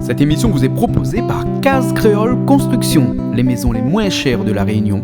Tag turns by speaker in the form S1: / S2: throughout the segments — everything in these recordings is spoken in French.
S1: Cette émission vous est proposée par Case Créole Construction, les maisons les moins chères de la Réunion.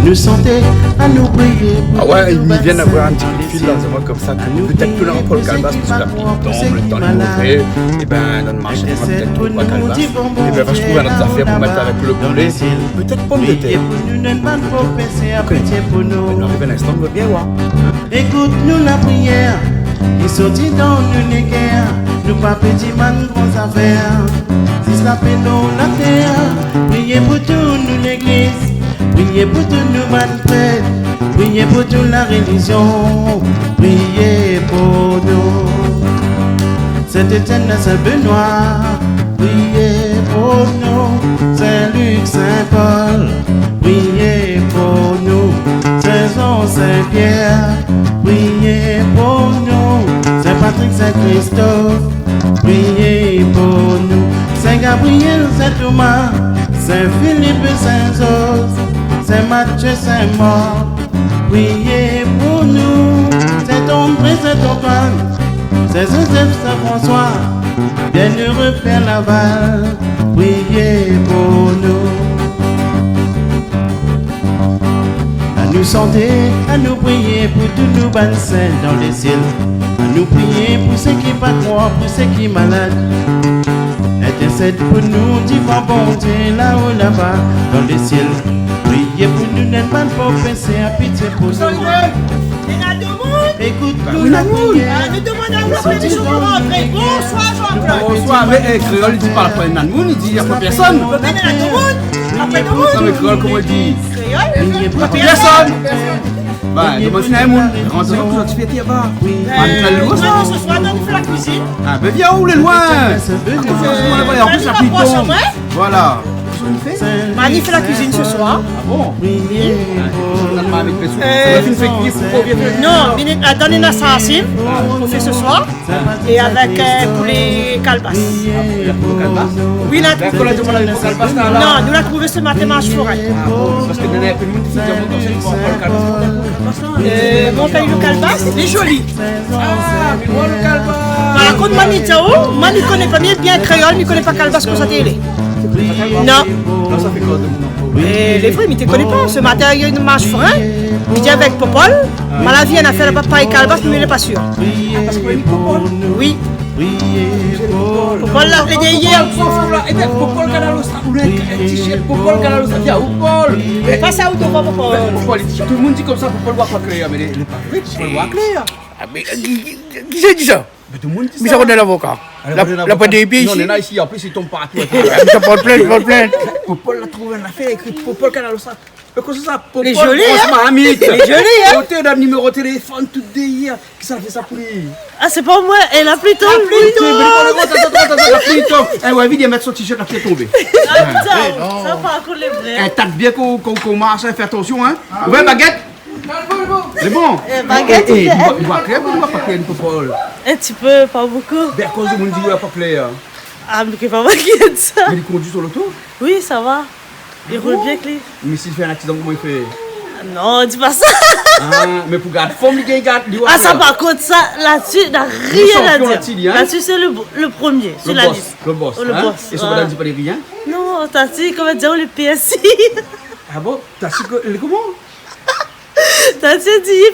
S2: Nous santé à nous prier.
S3: Ah ouais, ils viennent d'avoir un petit coup de fil dans un mois comme ça, que peut-être que là on Paul Calbas, parce que la pluie tombe, le temps est mauvais, et ben dans le marché, on va peut-être trouver pas Calbas, et ben va se trouver notre affaire pour mettre avec le boulet, peut-être pomme de terre. Ok, on arrive un instant, on va bien voir.
S2: Écoute-nous la prière, il sortit dans nous les guerres, nous pas petits man grands affaires. Si cela fait nous la terre, priez pour tout nous l'église. Priez pour tous nous malfaits, priez pour toute la religion, priez pour nous. Saint-Étienne, Saint-Benoît, priez pour nous. Saint-Luc, Saint-Paul, priez pour nous. Saint-Jean, Saint-Pierre, priez pour nous. Saint-Patrick, Saint-Christophe, priez pour nous. Saint-Gabriel, Saint-Thomas, Saint-Philippe, Saint-Jos, Saint-Matthieu, Saint-Maur, priez pour nous. Saint-André, Saint-Antoine, Saint-Joseph, Saint-François, bienheureux Père Laval, priez pour nous. À nous santé, à nous prier pour tous nos bonnes saints dans les ciels. À nous prier pour ceux qui pas croire, pour ceux qui malades. Intercède pour nous, divin bon Dieu, là-haut, là-bas, dans les ciels. Priez pour nous, n'êtes pas pour penser à pitié pour nous. Écoute-nous la prière.
S4: Nous demandons à vous de nous rentrer. Bonsoir, Jean-Claude.
S3: Bonsoir, mais Créole, il dit pas après Nanmoun, il dit il n'y a pas personne.
S4: Après tout le monde.
S3: Non mais Créole, comment il dit?
S4: Créole.
S3: Pas personne. Bah, demande si Nanmoun, rentre dans le fête là-bas.
S4: Non, ce soir, on fait la cuisine.
S3: Ah, ben viens où, les loin? En plus, la pluie tombe. Voilà.
S4: Mani fait la cuisine ce soir.
S3: Ah bon?
S4: Non, donner la sarracine, on fait ce soir. Et avec pour les calbasses. Oui, là. Non, nous l'avons trouvé ce matin à Forêt.
S3: Parce que nous avons
S4: Mon pays le calbasse, il est joli.
S3: Ah, mais moi le calbas.
S4: Voilà, quand Mani Tao, Mani ne connaît pas bien créole, il ne connaît pas calbasse comme ça télé. Non.
S3: Non, ça fait quoi de mon
S4: Et les frères, mais tu ne connais pas. Ce matin, il y a une marche forain. Il dit avec Popol. Malavie, elle a fait le papa et calbas, mais il n'est pas sûr.
S3: Parce qu'il y a une Popol.
S4: Oui. Popol l'a fait hier.
S3: Et bien, Popol Canalo, ça roule un t-shirt. Popol Canalo, ça vient où, Paul?
S4: Mais pas ça où tu vois Popol.
S3: Popol, tout le monde dit comme ça, Popol voit pas clair. Mais il n'est pas clair, Popol voit clair.
S5: Qui j'ai dit ça?
S3: Mais tout le monde dit ça.
S5: Mais ça connaît l'avocat. La pas des pieds
S3: Non,
S5: ici.
S3: on est là ici, en plus il tombe partout.
S5: Ça porte plainte.
S3: Popol a trouvé une affaire écrite Popol Canalo, ça. Mais comment ça, Popol?
S4: Les jolis, hein?
S3: Les
S4: jolis, hein?
S3: Côté d'un numéro de téléphone tout hier. Qui ça fait ça pour lui?
S4: Ah, c'est pas moi. Elle a plutôt.
S3: La pluie tombe. Eh ouais, viens mettre son t-shirt, la pluie est tombée.
S4: Ah, putain. Ça pas encore les vrais.
S3: Eh, tape bien qu'on marche, fais attention, hein. Ouais, baguette. C'est bon.
S4: Baguette,
S3: il voit clair ou il voit pas clair, une Popol?
S4: un petit peu, pas beaucoup.
S3: Ben, à cause de mon dit, il voit pas clair.
S4: Ah, mais c'est pas moi qui ai dit ça.
S3: Mais il conduit sur l'auto.
S4: Oui, ça va. Il roule bien, Clé.
S3: Mais s'il fait un accident, comment il fait?
S4: Non, dis pas ça.
S3: Ah, mais pour garder forme, il garde.
S4: Ah, ça par contre, ça, là-dessus, n'a rien à dire. Là-dessus, c'est le premier sur la liste.
S3: Le boss.
S4: Le boss.
S3: Et son madame dit pas rien?
S4: Non, t'as dit, comment dire, le PSI.
S3: Ah bon? T'as su comment?
S4: T'as dit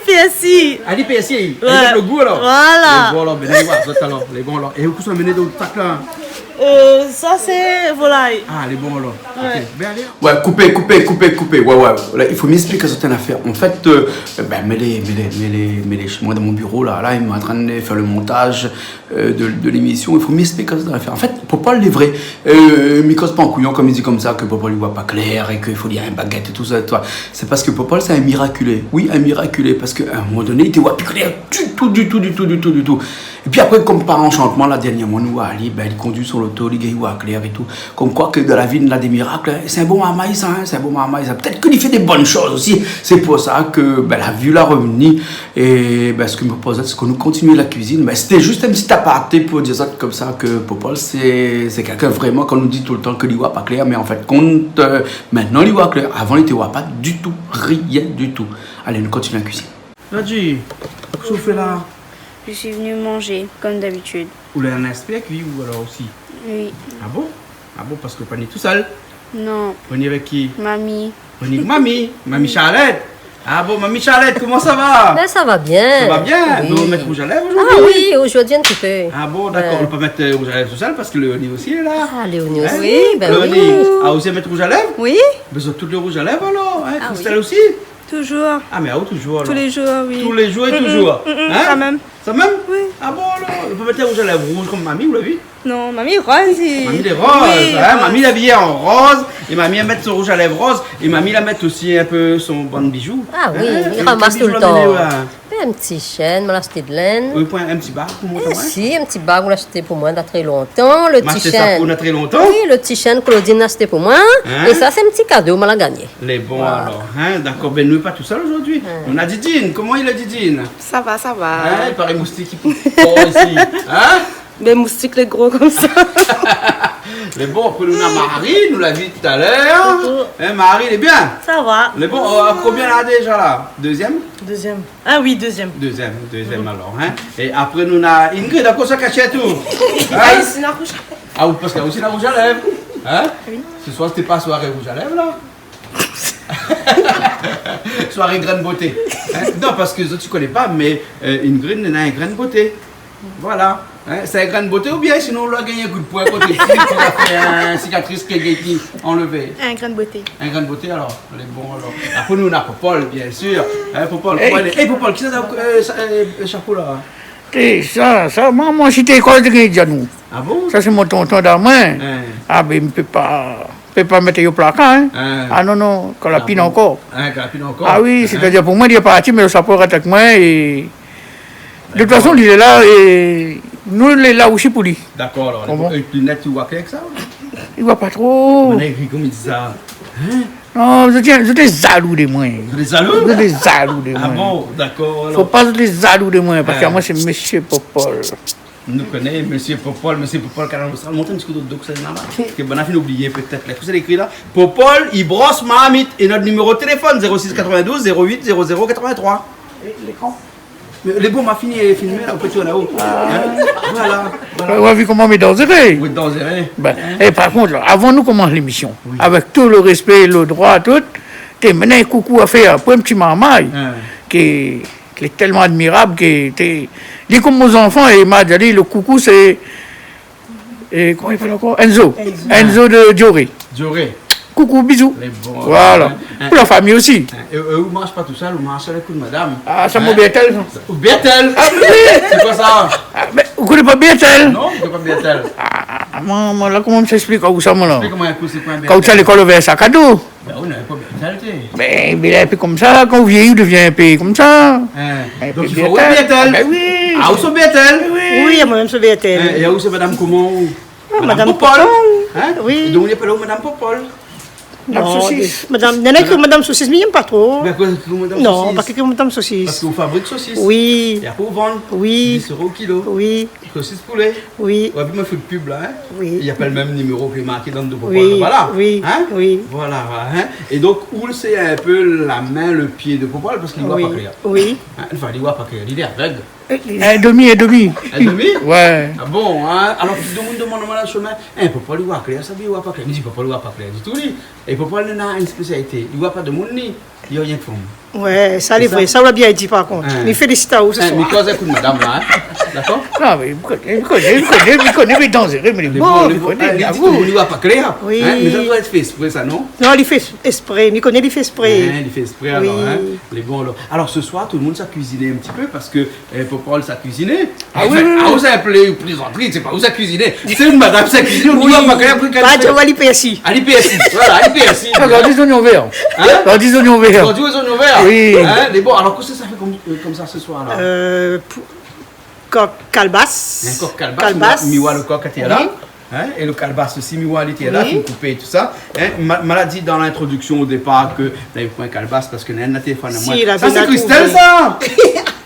S4: PSI.
S3: Ah, les PSI.
S4: Ouais.
S3: Le goût alors?
S4: Voilà.
S3: Les bons alors, mais les bons alors. Les bons alors. Et où sont menés dans le tac là?
S4: Ça c'est volaille.
S3: Ah, les bons alors.
S4: Ouais.
S3: Ok. Ben, allez.
S1: Ouais, coupez. Ouais. Là, il faut m'expliquer certaines affaires. En fait, mais les chez moi dans mon bureau, là, il est en train de faire le montage de l'émission. Il faut m'expliquer certaines affaires. En fait, Popol, il est vrai. Il cause pas en couillon, comme il dit comme ça, que Popol, il voit pas clair et qu'il faut lire une baguette et tout ça. C'est parce que Popol, c'est un miraculé. Oui, un miraculé. Parce qu'à un moment donné, il te voit plus clair du tout. Et puis après, comme par enchantement, la dernière mois, nous, Ali, il conduit sur l'auto, il voit clair et tout. Comme quoi que dans la vie, il a des miracles. C'est un bon mamaï, ça, c'est un bon mamaï, ça. Peut-être qu'il fait des bonnes choses aussi. C'est pour ça que la vue l'a revenu. Et ce que me propose, c'est que nous continuons la cuisine. C'était juste un petit aparté pour dire ça comme ça, que Popol, c'est quelqu'un vraiment qu'on nous dit tout le temps que il voit pas clair. Mais en fait, compte, maintenant, il voit clair. Avant, il ne voit pas du tout, rien du tout. Allez, nous continuons la cuisine.
S3: Nadji, qu'est-ce que tu fais là?
S6: Je suis venue manger, comme d'habitude.
S3: Ou un aspect, oui, ou alors aussi?
S6: Oui.
S3: Ah bon? Parce que pas ni tout seul.
S6: Non.
S3: On est avec qui?
S6: Mamie.
S3: On est avec Mamie Charlotte. Ah bon, Mamie Charlotte, comment ça va?
S7: Ben, ça va bien.
S3: Ça va bien?
S7: Oui.
S3: On va mettre rouge à lèvres aujourd'hui?
S7: Ah oui, aujourd'hui un petit peu.
S3: Ah bon, d'accord, on peut pas mettre rouge à lèvres tout seul parce que Léonie aussi est là.
S7: Ah, Léonie
S3: Hein?
S7: aussi. Ben
S3: Léonie,
S7: oui.
S3: a aussi à mettre rouge à lèvres?
S8: Oui,
S3: Besoin de tout le rouge à lèvres alors? Hein?
S8: Ah
S3: Christelle aussi?
S8: toujours.
S3: Ah mais toujours alors?
S8: Tous les jours, oui.
S3: Tous les jours et toujours? Hein?
S8: Ça même.
S3: Ça même?
S8: Oui.
S3: Ah bon alors? On peut mettre le rouge à lèvres rouge comme Mamie, vous l'avez vu?
S8: Non, mamie rose.
S3: Mamie les roses,
S8: Oui,
S3: hein?
S8: rose.
S3: Mamie l'habillée en rose, et Mamie elle met son rouge à lèvres rose, et Mamie la met aussi un peu son bon bijou.
S7: Ah oui,
S3: Hein?
S7: il
S3: Et
S7: ramasse
S3: quel
S7: tout
S3: bijou
S7: le
S3: la mêlée,
S7: temps.
S3: ouais?
S7: Ben, un petit chêne, m'a acheté de laine.
S3: Oui, point un petit bar pour moi.
S7: Eh, si, un petit bague, on l'a acheté pour moi il y a très longtemps. Le
S3: M'a
S7: petit
S3: acheté ça pour
S7: chêne.
S3: très longtemps.
S7: Oui, le petit chêne que Claudine a acheté pour moi.
S3: Hein?
S7: Et ça, c'est un petit cadeau, on l'a gagné.
S3: Les bons alors, hein? D'accord, ben nous pas tout seul aujourd'hui. On a Didine, comment il a Didine?
S8: Ça va, ça va.
S3: Hein? Il paraît moustique qui pousse fort ici. Hein?
S8: Des moustiques, les gros comme ça.
S3: Les bons, après nous on a Marie, nous l'a vu tout à l'heure. Hein, Marie, il est bien.
S4: Ça va.
S3: Les bons, combien là déjà là? Deuxième?
S4: Deuxième. Ah oui, deuxième.
S3: Deuxième alors, hein? Et après nous on a Ingrid, à quoi ça cachait tout? Hein?
S8: Ah, ici, la rouge.
S3: Ah oui, parce qu'il y a aussi la rouge à lèvres. Hein? Oui. Ce soir, c'était pas soirée rouge à lèvres, là? Soirée graine beauté. Hein? Non, parce que tu connais pas, mais Ingrid, elle a un graine beauté. Voilà. Hein? C'est un graine beauté ou bien sinon on l'a gagné un coup de poing côté ici, qui a fait une cicatrice qui a été enlevée.
S8: Un grain de beauté.
S3: Un grain de beauté alors? Les bons alors. Après nous on a Popol, bien sûr. Hein, Popol, hey Popol, qui c'est ça chapeau là?
S5: Et ça, moi, j'étais école de Guédianou.
S3: Ah bon?
S5: Ça, c'est mon tonton d'Armain.
S3: Hein.
S5: Ah, ben, il ne peut pas mettre au placard, hein.
S3: Hein.
S5: Ah non, quand la pine
S3: bon.
S5: encore.
S3: Hein, carapine encore?
S5: Ah oui,
S3: Hein?
S5: c'est-à-dire pour moi, il est parti, mais le sapeur est avec moi et... De toute façon, il est là et nous, il est là aussi pour lui.
S3: D'accord, alors,
S5: Comment?
S3: les lunettes, tu vois avec ça?
S5: Il voit pas trop.
S3: On a écrit comme il dit ça.
S5: Non, je suis jaloux de moi.
S3: Vous les jaloux?
S5: Je suis jaloux de moi.
S3: Ah bon, d'accord.
S5: Faut
S3: Alors,
S5: pas être jaloux de moi, parce que
S3: Ah.
S5: moi, c'est Monsieur Popol.
S3: nous connaissons Monsieur Popol, Canal Austral. Montrez un petit coup d'autre que c'est là-bas. Parce que bon, on a fini d'oublier peut-être. Là, vous avez écrit là. Popol, il brosse Mahamit. Et notre numéro de téléphone 06 92 08 00 83.
S5: L'écran.
S3: Mais les bons m'a fini et filmé là, au petit là-haut. Voilà.
S5: On a vu comment il est dangereux.
S3: Vous êtes dans un
S5: Ben, et par contre, là, avant nous commence l'émission, avec tout le respect, le droit, tout, t'es mené un coucou à faire pour un petit marmaille qui est tellement admirable, qui est dit comme aux enfants, et il m'a dit, le coucou c'est, et comment il s'appelle encore? Enzo de Dioré.
S3: Dioré.
S5: Coucou, bisous.
S3: Les bons.
S5: Voilà. Pour la famille aussi.
S3: Et vous ne mangez pas tout seul, vous mangez avec une madame.
S5: Ah, ça m'a bien tel.
S3: Ou Bertel.
S5: Ah, oui.
S3: C'est quoi ça?
S5: Ah, mais vous connaissez pas bien tel?
S3: Non, c'est pas Bertel.
S5: Ah, moi, là, comment on s'explique où ça, moi, là?
S3: Explique comment un coup c'est pas un
S5: Quand tu as l'école ouverte, sac à dos.
S3: Ben oui, non, pas Bertel, t'es.
S5: Mais il est un peu comme ça, quand on vieillit, il devient un peu comme ça.
S3: Hein.
S5: Un
S3: Donc
S5: peu
S3: il faut où
S5: Bertel.
S3: Bertel?
S5: Ben oui.
S3: Ah, où sont Bertel?
S4: Oui, moi-même, je vais être.
S3: Et où c'est Madame comment?
S4: Madame
S3: Popol.
S4: Popol.
S3: Hein?
S4: Oui.
S3: Et donc il n'y a pas là où Madame Popol?
S4: Non,
S5: saucisse.
S4: Madame, il y en a qui Madame Saucisse, mais il n'aime pas trop.
S3: Ben quoi, c'est Madame
S4: Non,
S3: Saucisse?
S4: pas que Madame
S3: Parce
S4: Saucisse.
S3: qu'on fabrique saucisses.
S4: Oui,
S3: Et après on vend.
S4: oui,
S3: 10 € au kilo.
S4: oui,
S3: Saucisse poulet.
S4: oui,
S3: Ouais, puis moi, je fais de pub là. Hein?
S4: Oui.
S3: Il n'y a pas le même numéro qui est marqué dans le dos.
S4: Oui,
S3: Voilà.
S4: oui,
S3: Hein?
S4: oui.
S3: Voilà. Hein? Et donc, où c'est un peu la main, le pied de Popol parce qu'il ne voit
S4: oui,
S3: pas clair.
S4: oui.
S3: Hein? Enfin, il ne voit pas clair. Il est aveugle.
S5: Un demi.
S3: Un demi?
S5: Ouais.
S3: Ah bon, hein? Alors, tout le monde demande dans le chemin, hein, Popol, il voit clair, ça veut dire, il voit pas clair. Il dit, Popol, il voit pas clair du tout, lui. Et Popol, il a une spécialité. Il ne voit pas de monde, ni. Il n'y a rien de fond.
S4: Ouais, ça c'est vrai. Ça on l'a bien dit par contre. Mais félicitations ce soir.
S1: Mais cause avec madame là, hein? D'accord?
S5: Non, mais il connaît, mais dangereux, mais bon, il connaît.
S1: Il dit que vous ne va pas clair.
S4: Oui.
S1: Mais ça doit être fait exprès, ça, non?
S4: Non, il fait exprès. Il connaît, il fait exprès.
S1: Il fait exprès alors, hein? Les bons alors. Alors ce soir, tout le monde s'est cuisiné un petit peu parce que Popol s'est cuisiné. Ah oui. Vous avez appelé plaisanterie, c'est pas vous avez cuisiné. C'est une madame qui a cuisiné, on ne va pas clair.
S4: Pas de l'IPSI.
S1: À l'IPSI, voilà, à l'IPSI.
S5: Regardez les oignons verts. Regardez les oignons verts.
S1: Regardez les oignons verts.
S5: Oui.
S1: Les bons, alors qu'est-ce que ça fait comme ça ce soir là?
S4: Coq calbasse.
S1: Un coq calbasse. Miwa le coq était là. Hein, et le calbasse aussi, Miwa était là, il coupait et tout ça. Hein, maladie dans l'introduction au départ que vous n'avez pas un calbasse parce que n'a un téléphone à moi. Ça c'est Christelle ça.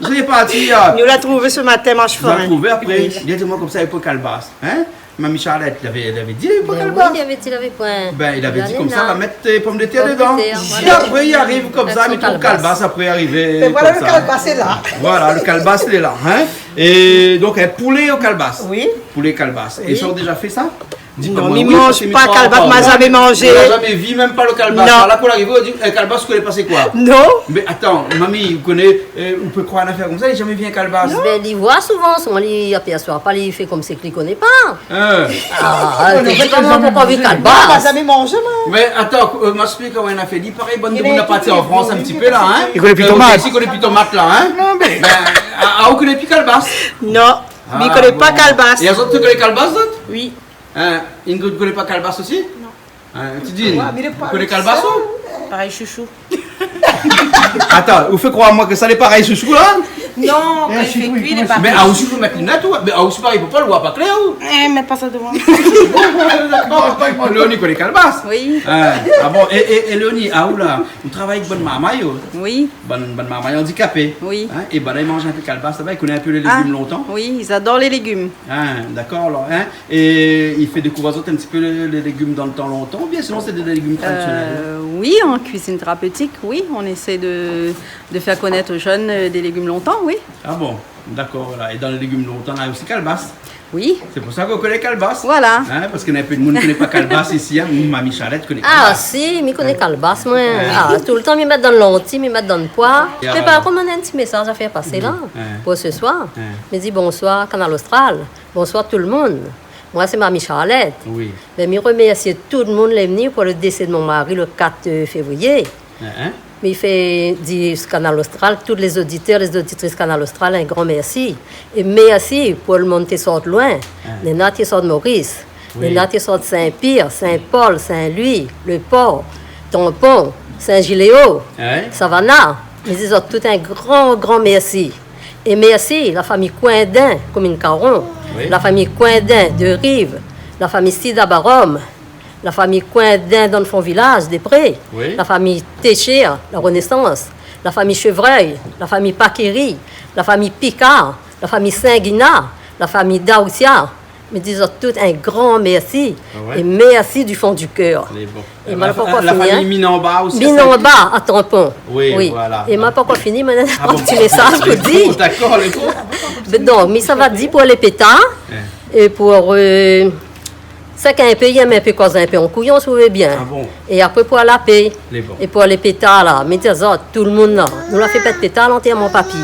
S1: Vous n'avez pas dit.
S4: Nous l'a trouvé ce matin, marche fort.
S1: Vous l'avez trouvé après. Il a dit moi comme ça, il n'y a pas calbasse. Hein? Mamie Charlotte, il avait dit, il n'y avait pas calbasse.
S7: Oui, il avait point.
S1: Ben, il avait dit comme ça, va mettre tes pommes de terre dedans. Et après, il arrive comme ça, il trouve calbasse après arriver.
S4: Mais voilà, le calbasse est là.
S1: Voilà, le calbasse, il est là. Hein? Et donc, un poulet au calbasse.
S4: Oui.
S1: Poulet calbasse. Et ça, on a déjà fait ça?
S4: Non, il ne mange pas calbasse, il m'a jamais mangé.
S1: Il n'a jamais vu, même pas le calbasse. Là, pour l'arrivée, on dit, calbasse, vous connaissez pas c'est quoi?
S4: Non.
S1: Mais attends, mamie, vous connaissez, vous pouvez croire une affaire comme ça, il n'a jamais vu un calbasse.
S7: Ben, il voit souvent, son lit, il aperçoit pas, il fait comme c'est qu'il ne connaît pas.
S4: C'est
S7: comment on peut pas vu calbasse?
S4: Il n'a jamais mangé, moi.
S1: Mais attends, m'explique comment on a fait. Il paraît, bonne de monde a parti en France un petit peu là, hein?
S5: Il connaît plus tomate.
S1: Il connaît plus tomate là, hein?
S5: Non, mais.
S1: Vous connaissez plus calbasse?
S4: Non, mais il ne connaît pas calbasse.
S1: Et les autres, tu connais calbasse, d'autres?
S4: Oui.
S1: Il ne connaît pas calbasse aussi? Non. Tu dis, vous connaissez calbasse ou?
S8: Pareil, chouchou.
S1: Attends, vous faites croire à moi que ça n'est pareil chouchou là?
S8: Non, quand il fait cuire, il est pas
S1: Mais aussi, il faut mettre une note ou? Mais aussi, pareil, il ne peut pas le voir pas clair ou?
S8: mais pas ça devant.
S1: D'accord, Léonie connaît calbasse?
S8: Oui.
S1: Ah bon, et Léonie, où là? Vous travaillez avec bonne maman,
S8: Oui.
S1: Bonne maman handicapée.
S8: Oui.
S1: Et ben là, il mange un peu calbasse, là-bas, il connaît un peu les légumes longtemps.
S8: Oui, ils adorent les légumes.
S1: D'accord, alors. Et il fait découvrir un petit peu les légumes dans le temps longtemps, ou bien sinon c'est des légumes traditionnels?
S8: Oui, en cuisine thérapeutique, oui. On essaie de faire connaître aux jeunes des légumes longtemps, oui.
S1: Ah bon, d'accord, voilà. Et dans les légumes longtemps, on a aussi calbasse.
S8: Oui.
S1: C'est pour ça qu'on connaît calbasse.
S8: Voilà.
S1: Parce qu'il y a un peu de monde qui ne connaît pas calbasse ici. Mamie Charlotte connaît calbasse.
S7: Ah si, je connais calbasse, moi. Tout le temps, je mets dans le lentille, je mets dans le poids. Je sais pas comment on a un petit message à faire passer là, pour ce soir. Je dis bonsoir, Canal Austral. Bonsoir tout le monde. Moi, c'est Mamie Charlotte.
S1: Oui.
S7: Mais je remercie tout le monde qui est venu pour le décès de mon mari le 4 février. Mais il fait dire Canal Austral, tous les auditeurs, les auditrices Canal Austral, un grand merci. Et merci pour le monde qui sort de loin. Les nattes qui sortent de Maurice, les nattes qui sortent de Saint-Pierre, Saint-Paul, Saint-Louis, Le Port, Tampon, Saint-Giléo, Savannah. Ils disent tout un grand merci. Et merci la famille Coindin, commune Caron, la famille Coindin de Rive, la famille Sida Barom, la famille Coindin dans le fond village, des Prés, la famille Téchir, la Renaissance, la famille Chevreuil, la famille Paqueri, la famille Picard, la famille Saint-Guinard, la famille Daoussia. Me disons tout un grand merci et merci du fond du cœur. Et
S1: la famille Minamba aussi.
S7: Minamba à Tampon.
S1: Oui, voilà.
S7: Et m'a pas encore fini, mais un petit message pour dire.
S1: D'accord, les gros.
S7: Donc, mais ça va dire pour les pétards et pour c'est qu'un peu, il y a un peu cause un peu en couillon, si vous voulez bien. Et après pour la paix. Et pour les pétards là, mais des autres, tout le monde là, nous l'a fait pas de pétards, l'enterrement papier.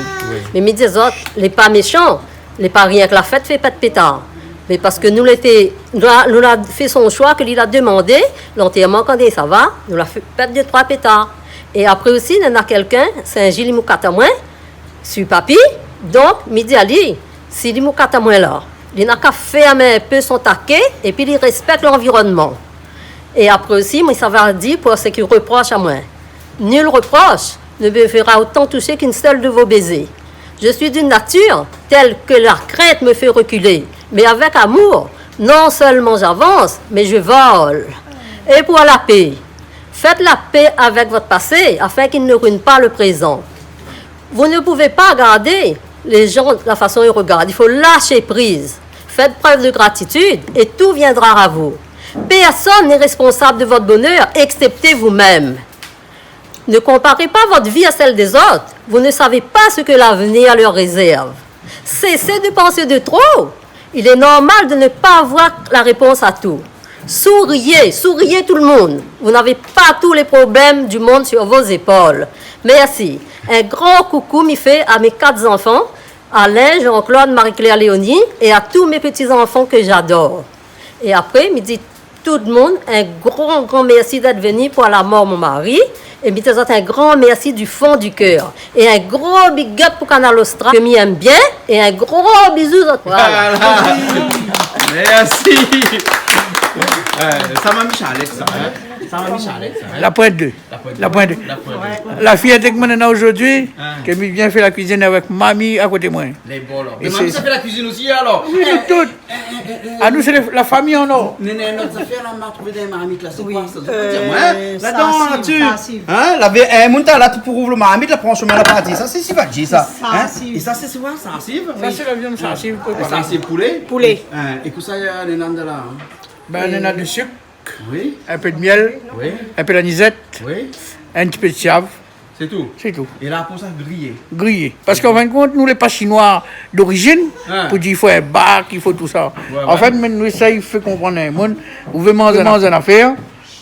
S7: Mais des autres, les pas méchants, les pas rien que la fête fait pas de pétards. Mais parce que nous l'a fait son choix, qu'il a demandé, l'enterrement, quand ça va, nous l'a fait perdre 2-3 pétards. Et après aussi, il y en a quelqu'un, c'est un Gilles Moukatamoin, sur papier, donc, midi à lui, si il Moukatamoin là, il n'a qu'à faire un peu son taquet, et puis il respecte l'environnement. Et après aussi, moi, ça va dire pour ce qu'il reproche à moi. Nul reproche ne me fera autant toucher qu'une seule de vos baisers. Je suis d'une nature telle que la crainte me fait reculer. Mais avec amour, non seulement j'avance, mais je vole. Et pour la paix, faites la paix avec votre passé afin qu'il ne ruine pas le présent. Vous ne pouvez pas garder les gens de la façon dont ils regardent. Il faut lâcher prise. Faites preuve de gratitude et tout viendra à vous. Personne n'est responsable de votre bonheur, excepté vous-même. Ne comparez pas votre vie à celle des autres. Vous ne savez pas ce que l'avenir leur réserve. Cessez de penser de trop. Il est normal de ne pas avoir la réponse à tout. Souriez, souriez tout le monde. Vous n'avez pas tous les problèmes du monde sur vos épaules. Merci. Un grand coucou m'y fait à mes 4 enfants, Alain, Jean-Claude, Marie-Claire, Léonie, et à tous mes petits-enfants que j'adore. Et après, me dit tout le monde un grand merci d'être venu pour la mort de mon mari. Et me dit un grand merci du fond du cœur. Et un gros big up pour Canal Austral, que m'y aime bien. Et un gros bisou. Voilà.
S3: Merci. Ça m'a mis Alex, ça. Ça m'a mis Alex.
S5: La pointe 2. La pointe 2. La fille avec moi aujourd'hui, qui vient faire la cuisine avec mamie à côté de moi.
S3: Les bolos. Mais mamie, ça fait la cuisine aussi alors.
S5: Oui, tout. À nous, c'est la famille en or.
S1: Néné, notre affaire, là, on m'a trouvé des marmites là. C'est quoi ça?
S3: Là-dedans, là-dessus. Hein? La monta là, pour ouvrir le marmite, la prend chemin la partie. Ça, c'est si va dire ça. Et ça, c'est quoi? Ça arrive?
S5: Ça, c'est la viande sensible.
S3: Ça, c'est poulet?
S4: Poulet.
S1: Et que ça, il y a des nandes là.
S5: Ben, on a du sucre,
S1: Oui.
S5: un peu de miel,
S3: Oui.
S5: un peu d'anisette,
S3: Oui.
S5: un petit peu de chave.
S3: C'est tout.
S5: C'est tout.
S3: Et là, pour ça, griller.
S5: Grillé. Parce qu'en fin de compte, nous, les pas chinois d'origine, pour dire qu'il faut un bac, il faut tout ça. En fait, nous, ça, il faut comprendre un monde. Vous voulez manger une affaire,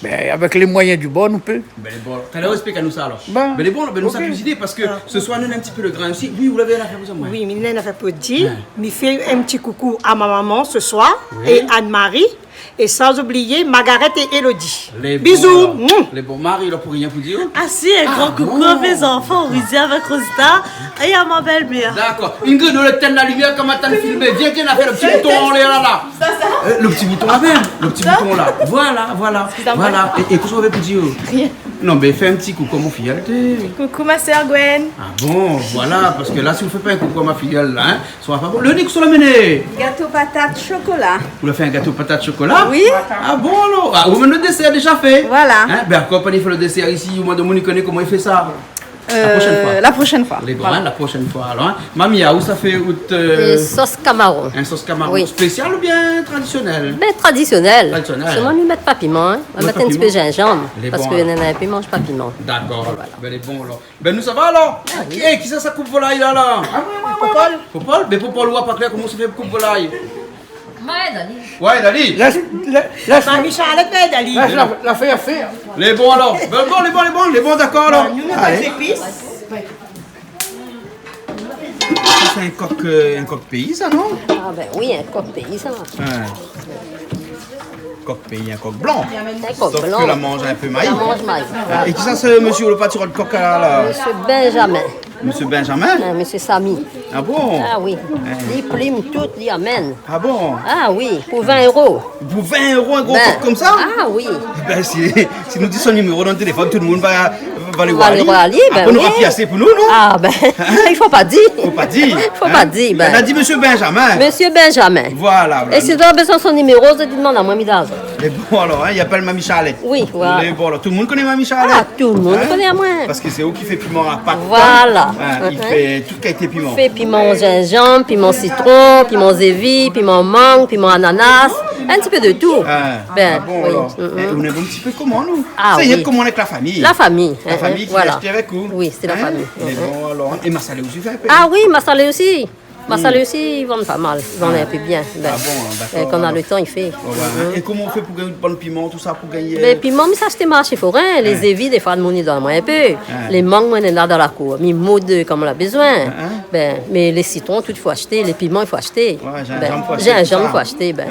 S5: ben, avec les moyens du bord, nous peut.
S3: Ben, bon. T'as l'air expliquer nous ça alors.
S5: Ben,
S3: Ben, les bons, ben, nous ça cuisiner parce que ce soir, nous, on a un petit peu le grain aussi. Oui, vous l'avez à la faire, vous moi.
S4: Oui, Mylène a fait pour dire. Je fais un petit coucou à ma maman ce soir et Anne-Marie. Et sans oublier Margaret et Elodie. Bisous.
S1: Les bons maris, là, pour rien vous dire.
S9: Ah si, un grand coucou à mes enfants, Rizzi avec Rosita et à ma belle-mère.
S1: D'accord. Ingrid, on éteint la lumière comme t'as filmé. Viens, tiens, on a fait le petit bouton là. Le petit bouton, le petit bouton là. Voilà. Et qu'est-ce qu'on avait pour dire?
S9: Rien.
S1: Non, mais fais un petit coucou à mon filleule.
S9: Coucou ma sœur Gwen.
S1: Ah bon, voilà, parce que là, si vous ne faites pas un coucou à ma filleule, là, ça va pas bon. Le nez, que ça l'a mené.
S9: Gâteau patate chocolat.
S1: Vous l'avez fait un gâteau patate chocolat?
S9: Oui.
S1: Ah bon, alors? Ah, vous le dessert déjà fait?
S9: Voilà.
S1: Hein? Ben, quand on fait le dessert ici, au moins de monde connaît comment il fait ça.
S9: La prochaine fois.
S1: Les grands, la prochaine fois. Alors, hein? Mamie, où ça fait
S7: Sauce Camaro.
S1: un sauce Camaro
S7: Oui.
S1: spécial ou bien traditionnel?
S7: Ben, traditionnel.
S1: Traditionnel.
S7: Seulement, nous mettre pas piment. Hein. On va mettre un petit peu de gingembre.
S1: Les
S7: Parce
S1: bons,
S7: que
S1: alors.
S7: les nains ne mangent pas piment.
S1: D'accord. Ben, les bons, alors. Ben, nous, ça va alors? Qui ça coupe volaille là? Popol? Popol? Mais Popol, ou pas clair, comment ça fait coupe volaille? Ouais, Dali.
S5: laisse
S4: Mamie Charlotte et Dali.
S5: la faire faire.
S1: Les bons alors. Ben, les bons, d'accord alors.
S4: Nous n'avons pas d'épices.
S3: C'est un coq pays, ça, non?
S7: Ah ben oui, un coq paysan.
S3: Coq pays, un coq blanc.
S7: Un coq
S3: Sauf
S7: blanc.
S3: que la mange un peu maïs.
S7: La mange maïs.
S3: Et qui ça, c'est monsieur le pâtureur de coq là?
S7: Monsieur Benjamin.
S3: Monsieur Benjamin?
S7: Monsieur Samy.
S3: Ah bon?
S7: Ah oui. Il plime tout, il amène.
S3: Ah bon?
S7: Ah oui, pour 20 €.
S3: Pour 20 € un gros
S7: Ben,
S3: coq comme ça?
S7: Ah oui.
S3: Ben, si nous disons son numéro dans le téléphone, tout le monde va les
S7: Va
S3: voir.
S7: les voir aller, ben
S3: Après, nous
S7: oui.
S3: va piasser pour nous, non?
S7: Ah ben, il faut pas dire.
S3: Faut pas dire.
S7: Faut pas dire, ben.
S3: On a dit monsieur Benjamin.
S7: Monsieur Benjamin.
S3: Voilà.
S7: Et si tu as besoin de son numéro, je te demande à moi, Midaz.
S3: Mais bon, alors, hein, il appelle Mamie Charlotte.
S7: Oui, voilà.
S3: Mais bon, alors, tout le monde connaît Mamie Charlotte.
S7: Ah, tout le monde
S3: Hein?
S7: connaît à moi.
S3: Parce que c'est où qui fait piment à pâte.
S7: Voilà.
S3: Hein, il fait tout qualité piment.
S7: Il fait piment gingembre, piment citron, piment zévi, piment mangue, piment ananas, un petit peu de tout.
S3: Ah bon,
S7: oui.
S3: alors. On est un petit peu comment, nous?
S7: Ah,
S3: c'est
S7: oui.
S3: comment avec la famille.
S7: La famille.
S3: La famille qui
S7: voilà.
S3: a acheté avec vous.
S7: Oui, c'est la famille.
S3: Mais bon, alors. Et Massalé aussi fait un peu.
S7: Ah oui, Massalé aussi. Massalé aussi, ils vendent pas mal. Ils vendent un peu bien. Ben,
S3: Ah bon, d'accord.
S7: quand on a le temps, il fait.
S3: Et comment on fait pour gagner du bon piment, tout ça, pour gagner.
S7: Mais piment, mais ça, c'était marché forain. Les évis, des fois, on y donne un peu. Les mangues, on est là dans la cour. Mais mode comme on a besoin. Ben, mais les citrons, tout, il faut acheter. Les piments, il faut acheter.
S3: Ouais,
S7: gingembre, il faut acheter. Ben,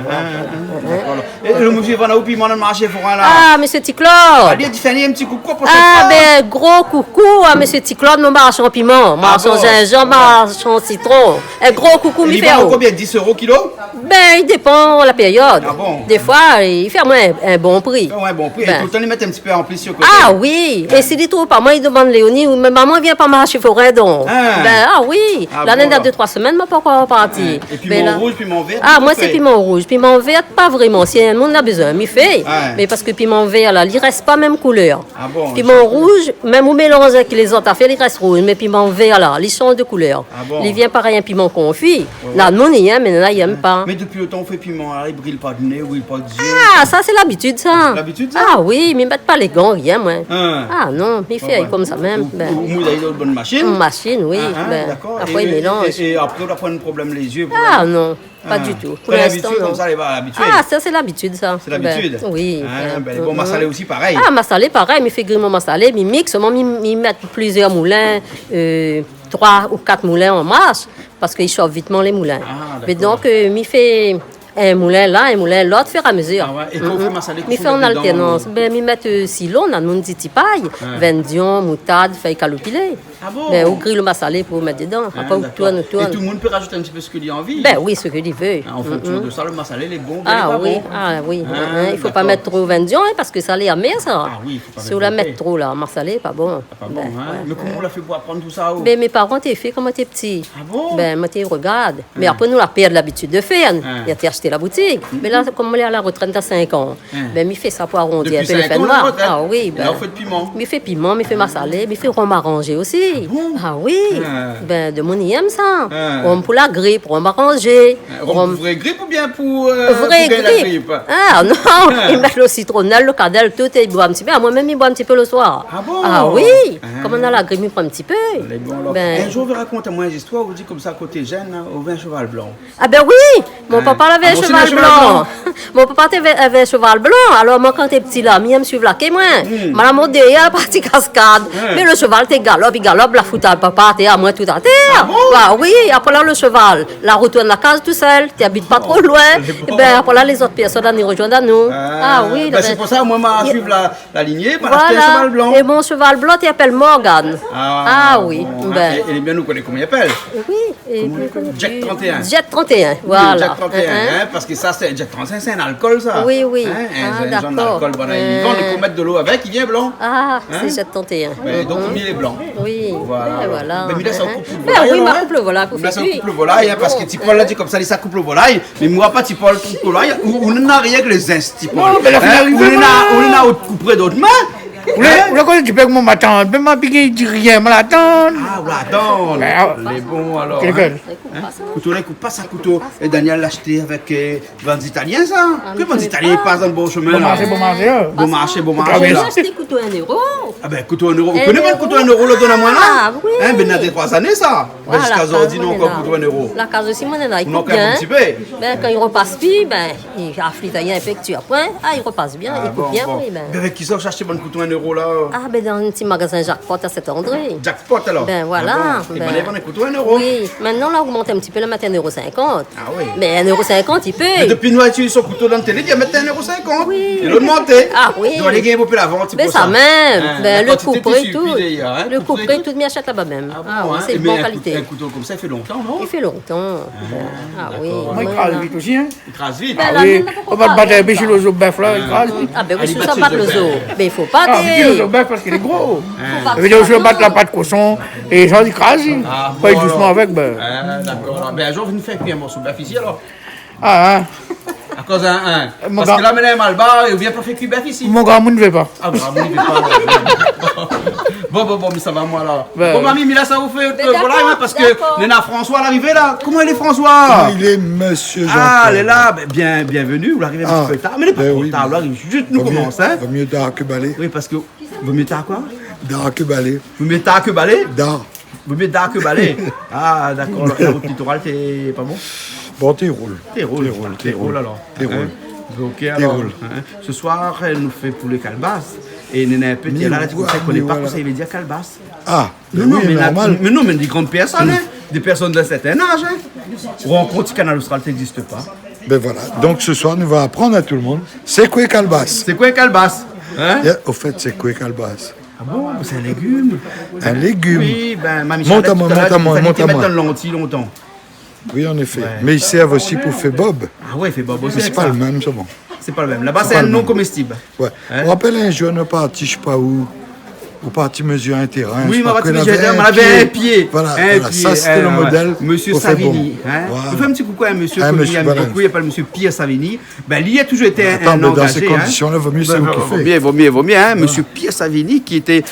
S3: Et le monsieur va au piment dans le marché forain là.
S7: Ah, monsieur Ticlor.
S3: Allez, tu fais un petit coucou pour
S7: Ah, ben, gros coucou à monsieur Ticlor, mon marchand piment. Marchand
S3: bon?
S7: gingembre, marchand citron. Un gros coucou,
S3: Il
S7: m'y
S3: vend
S7: fait.
S3: combien? 10 € kilo?
S7: Ben, il dépend de la période.
S3: Ah bon?
S7: Des fois, il fait à moi un bon prix.
S3: Ouais, bon prix. Et
S7: Ben.
S3: tout le temps, ils mettent un petit peu en plus sur le côté.
S7: Ah oui, et s'il ne trouve pas, moi, il demande Léonie, ou mais maman vient pas marcher forêt donc.
S3: Ah.
S7: Ben, ah oui,
S3: Ah
S7: l'année
S3: bon,
S7: de 2-3 semaines, moi, pas encore parti.
S3: Et piment rouge, piment vert.
S7: Ah,
S3: tout
S7: moi,
S3: fait.
S7: c'est piment rouge. Piment vert, pas vraiment. Si un monde a besoin, m'y fait.
S3: Ouais.
S7: Mais parce que piment vert, là, il reste pas même couleur.
S3: Ah bon?
S7: Piment rouge, même au mélange avec les autres affaires, il reste rouge. Mais piment vert, là, il change de couleur.
S3: Ah bon?
S7: Il vient pareil un piment confit. Là, non, il aime, mais là, il aime pas.
S3: Mais depuis le temps, on fait piment, alors il brille pas de nez, il brille pas de yeux.
S7: Ah, ça, c'est l'habitude, ça.
S3: L'habitude, ça?
S7: Ah oui, mais ils mettent pas les gants, rien, moi.
S3: Hein.
S7: Ah non, il fait comme ça même. Ben,
S3: Ou vous avez une bonne machine.
S7: une machine, oui.
S3: Ah,
S7: Ben,
S3: d'accord.
S7: Après, il mélange.
S1: Et après, on va prendre un problème les yeux.
S7: Ah non, pas du tout. Pour l'instant, non.
S1: Comme ça, elle va l'habitude.
S7: Ah, ça, c'est l'habitude, ça.
S1: C'est l'habitude?
S7: Oui.
S1: Les bons massalés aussi, pareil.
S7: Ah, massalé, pareil. Il fait griller mon massalé, il mixe. Moi, il met plusieurs moulins, 3 ou 4 moulins en marche, parce qu'il chauffe vitement les moulins. Mais donc, il fait un moulin là, un moulin l'autre, faire à mesure.
S1: Ah ouais. Et quand on fait massalé,
S7: il fait en alternance. Il met silo, on a une petite paille, vendion, moutarde, feuille calopilée.
S1: Ah bon?
S7: On grille le massalé pour mettre dedans. Après, on tourne.
S1: Et tout le monde peut rajouter un petit peu ce qu'il a envie?
S7: Ben oui, ce qu'il veut.
S1: En fonction de ça, le massalé, les bons,
S7: ah,
S1: les
S7: oui,
S1: pas bons.
S7: ah oui, il ne faut pas mettre trop vendion, parce que ça l'est amer, ça.
S1: Ah oui, il faut pas
S7: si on la met trop, là, massalé, pas bon.
S1: Pas bon, Mais comment on l'a fait pour apprendre tout ça?
S7: Ben, mes parents t'ont fait quand j'étais petit.
S1: Ah bon?
S7: Ben, moi, t'es regarde. Mais après, nous, la perdre l'habitude de faire. Il a acheté la boutique. Mais là, comme on est à la retraite à 5 ans, ben, il fait ça pour arrondir un peu les fêtes noires. Ah oui, ben.
S1: Là, on fait de piment.
S7: Il fait piment, il fait massalé, il fait rhum arrangé aussi. Ah oui. Ben, de mon aime ça. Rhum pour la grippe, rhum arrangé.
S1: Rhum pour vraie grippe ou bien pour
S7: vraie
S1: grippe?
S7: Ah non, ils mettent le citronnelle, le cannelle, tout, et ils boivent un petit peu. Moi-même, ils boivent un petit peu le soir.
S1: Ah bon?
S7: Ah oui. Comme on a la grippe, ils prennent un petit peu.
S1: Un jour, on raconte à moi une histoire, vous dites comme ça, côté Gênes, au vin cheval blanc.
S7: Ah ben oui, mon papa avait un cheval blanc. Mon papa avait un cheval blanc. Alors moi, quand j'étais petit là, je me suis vlaqué, moi. Madame Odé, il y a la partie cascade. Mais le cheval, il galope, la fout à papa, t'es à moi tout à terre. Ah oui, après là, le cheval, la retourne la case tout seul, tu habites pas trop loin. Et ben après là, les autres personnes, ils rejoignent à nous. Ah oui.
S1: Ben, c'est pour ça, moi, je suivre la lignée, pour
S7: voilà.
S1: acheter un cheval blanc.
S7: Et mon cheval blanc, il s'appelle Morgan. Ah oui.
S1: Ben. Et bien, nous connaissons comment il appelle?
S7: Oui.
S1: Jack 31.
S7: Jack 31, voilà.
S1: Jack 31, parce que ça, c'est Jack 31, c'est un alcool, ça.
S7: Oui.
S1: Un genre d'alcool, bon, ils vont mettre de l'eau avec, il vient blanc.
S7: Ah, c'est Jack 31.
S1: Donc, il est blanc.
S7: Oui.
S1: Voilà. Mais il laisse un couple
S7: volaille. Oui, ma couple volaille.
S1: Il laisse un couple volaille, parce que Tipol l'a dit comme ça, il laisse un couple volaille. Mais moi, pas Tipol, couple volaille, on n'a rien que les ins, Tipol. On a autre couple d'autres mains.
S5: Vous le connaissez, tu peux que mon m'attendre. Mais ma piqué, il dit rien, me l'attendre.
S1: Ah, vous l'attendre. Les bons, alors. Couteau, ne coupe pas ça, couteau. Et Daniel l'a acheté avec ventes italiens, ça. Que ventes italiens passent dans le bon chemin, là. Bon marché.
S7: J'ai acheté couteau à 1 euro.
S1: Ah ben, couteau à 1 euro. Vous connaissez pas le couteau à 1 euro, le donne à moi, là?
S7: Ah, oui.
S1: Ben, il y a 3 années, ça. Jusqu'à aujourd'hui, non, encore couteau à 1 euro.
S7: La case aussi, moi, il
S1: Non,
S7: coupe
S1: quand même
S7: bien.
S1: un petit peu.
S7: Ben, quand il repasse bien, ben, il afflite un peu que tu as point. Ah, il repasse bien, il coupe bien, oui, ben.
S1: Mais avec qui ça, j'ai acheté bon couteau à 1 euro, là?
S7: Ah, ben, dans un petit magasin Jackpot à Saint-André.
S1: Jackpot, alors?
S7: Ben, voilà.
S1: Et ben, les vendre un couteau à 1 euro?
S7: Oui, maintenant, là, on augmente un petit peu, le matin 1,50 €.
S1: Ah oui.
S7: Mais 1,50 €, il peut.
S1: Mais depuis nous, tu son couteau dans le télé, il a mis 1,50 €.
S7: Oui.
S1: Il a augmenté.
S7: Ah oui.
S1: Il doit aller gagner beaucoup la vente.
S7: Ben, ça même. Ben, le couperet, tout.
S1: Le
S7: Le couperet, tout, m'y achète là-bas même. Ah oui, c'est de bonne qualité.
S1: Un couteau comme ça, il fait longtemps, non?
S7: Il fait longtemps. Ah oui.
S5: Moi, il crase vite aussi, hein.
S1: Il crase vite.
S7: Ben,
S5: Ah oui,
S7: là,
S5: on va te battre un biche le zoo bœuf là, il crase vite.
S7: Ah ben oui, ça bat le zoo. Mais il faut pas
S5: Ah, mais le zoo bœuf parce qu'il est gros. Il veut dire aussi le battre la patte cochon et les gens ils crasent. Pas doucement avec, ben.
S1: D'accord. Ben, un jour, vous nous faites cuire un morceau de bœuf ici, alors?
S5: Ah, hein.
S1: À cause d'un. Parce que là, maintenant, il est mal bas et on vient pas faire cuire bœuf ici.
S5: Mon grand monde ne veut pas.
S1: Ah, bon, il ne veut pas. Bon, mais ça va, moi, là. Bon, mamie, mais là, ça vous fait. Voilà, parce que Néna François, l'arrivée, là. Comment il est, François?
S10: Il est monsieur Jean-Paul.
S1: Ah, elle est là. Bienvenue. Vous l'arrivez un petit peu tard. Mais il n'est pas trop tard. Là, juste nous commence, hein.
S10: Vaut mieux tard que balai.
S1: Oui, parce que. Vaut mieux tard quoi?
S10: Tard que balai.
S1: Vaut mieux tard que balai?
S10: Tard.
S1: Vaut mieux tard que balai. Ah, d'accord. Alors, la route littorale, t'es pas bon?
S10: Bon, t'es roule.
S1: T'es roule, alors.
S10: T'es roule.
S1: Ok, alors. Ce soir, elle nous fait poulet calebasse. Et Néna un petit, là, tu ne connais pas ce que ça veut dire calebasse.
S10: Ah,
S1: mais non, mais normal. Mais non, mais des grandes personnes, des personnes d'un certain âge. Pour rencontrer Canal Austral, ça n'existe pas.
S10: Ben voilà. Donc ce soir, nous allons apprendre à tout le monde. C'est quoi calebasse?
S1: C'est quoi calebasse?
S10: Au fait, c'est quoi calebasse?
S1: Ah bon? C'est un légume.
S10: Un légume?
S1: Oui, ben, ma
S10: monte à moi.
S1: mettre dans le lentille longtemps.
S10: Oui, en effet. Ouais. Mais ils servent aussi pour faire bob.
S1: Ah ouais, fait bob aussi.
S10: Mais c'est pas le même, c'est bon.
S1: C'est pas le même. Là-bas, c'est un non comestible.
S10: Ouais. On rappelle un jour, on est parti, je sais pas où. Ou parti mesurer un terrain.
S1: Oui, ma partie mesurer un terrain, on avait un pied.
S10: Voilà, ça c'était le modèle.
S1: Monsieur Savini. On fait un petit coucou à un monsieur que j'aime beaucoup, il s'appelle monsieur Pierre Savini. Ben, lui a toujours été un engagé.
S10: Dans ces conditions-là, vaut mieux c'est vous qui faites.
S1: Vaut mieux, hein. Monsieur Pierre Savini, qui était,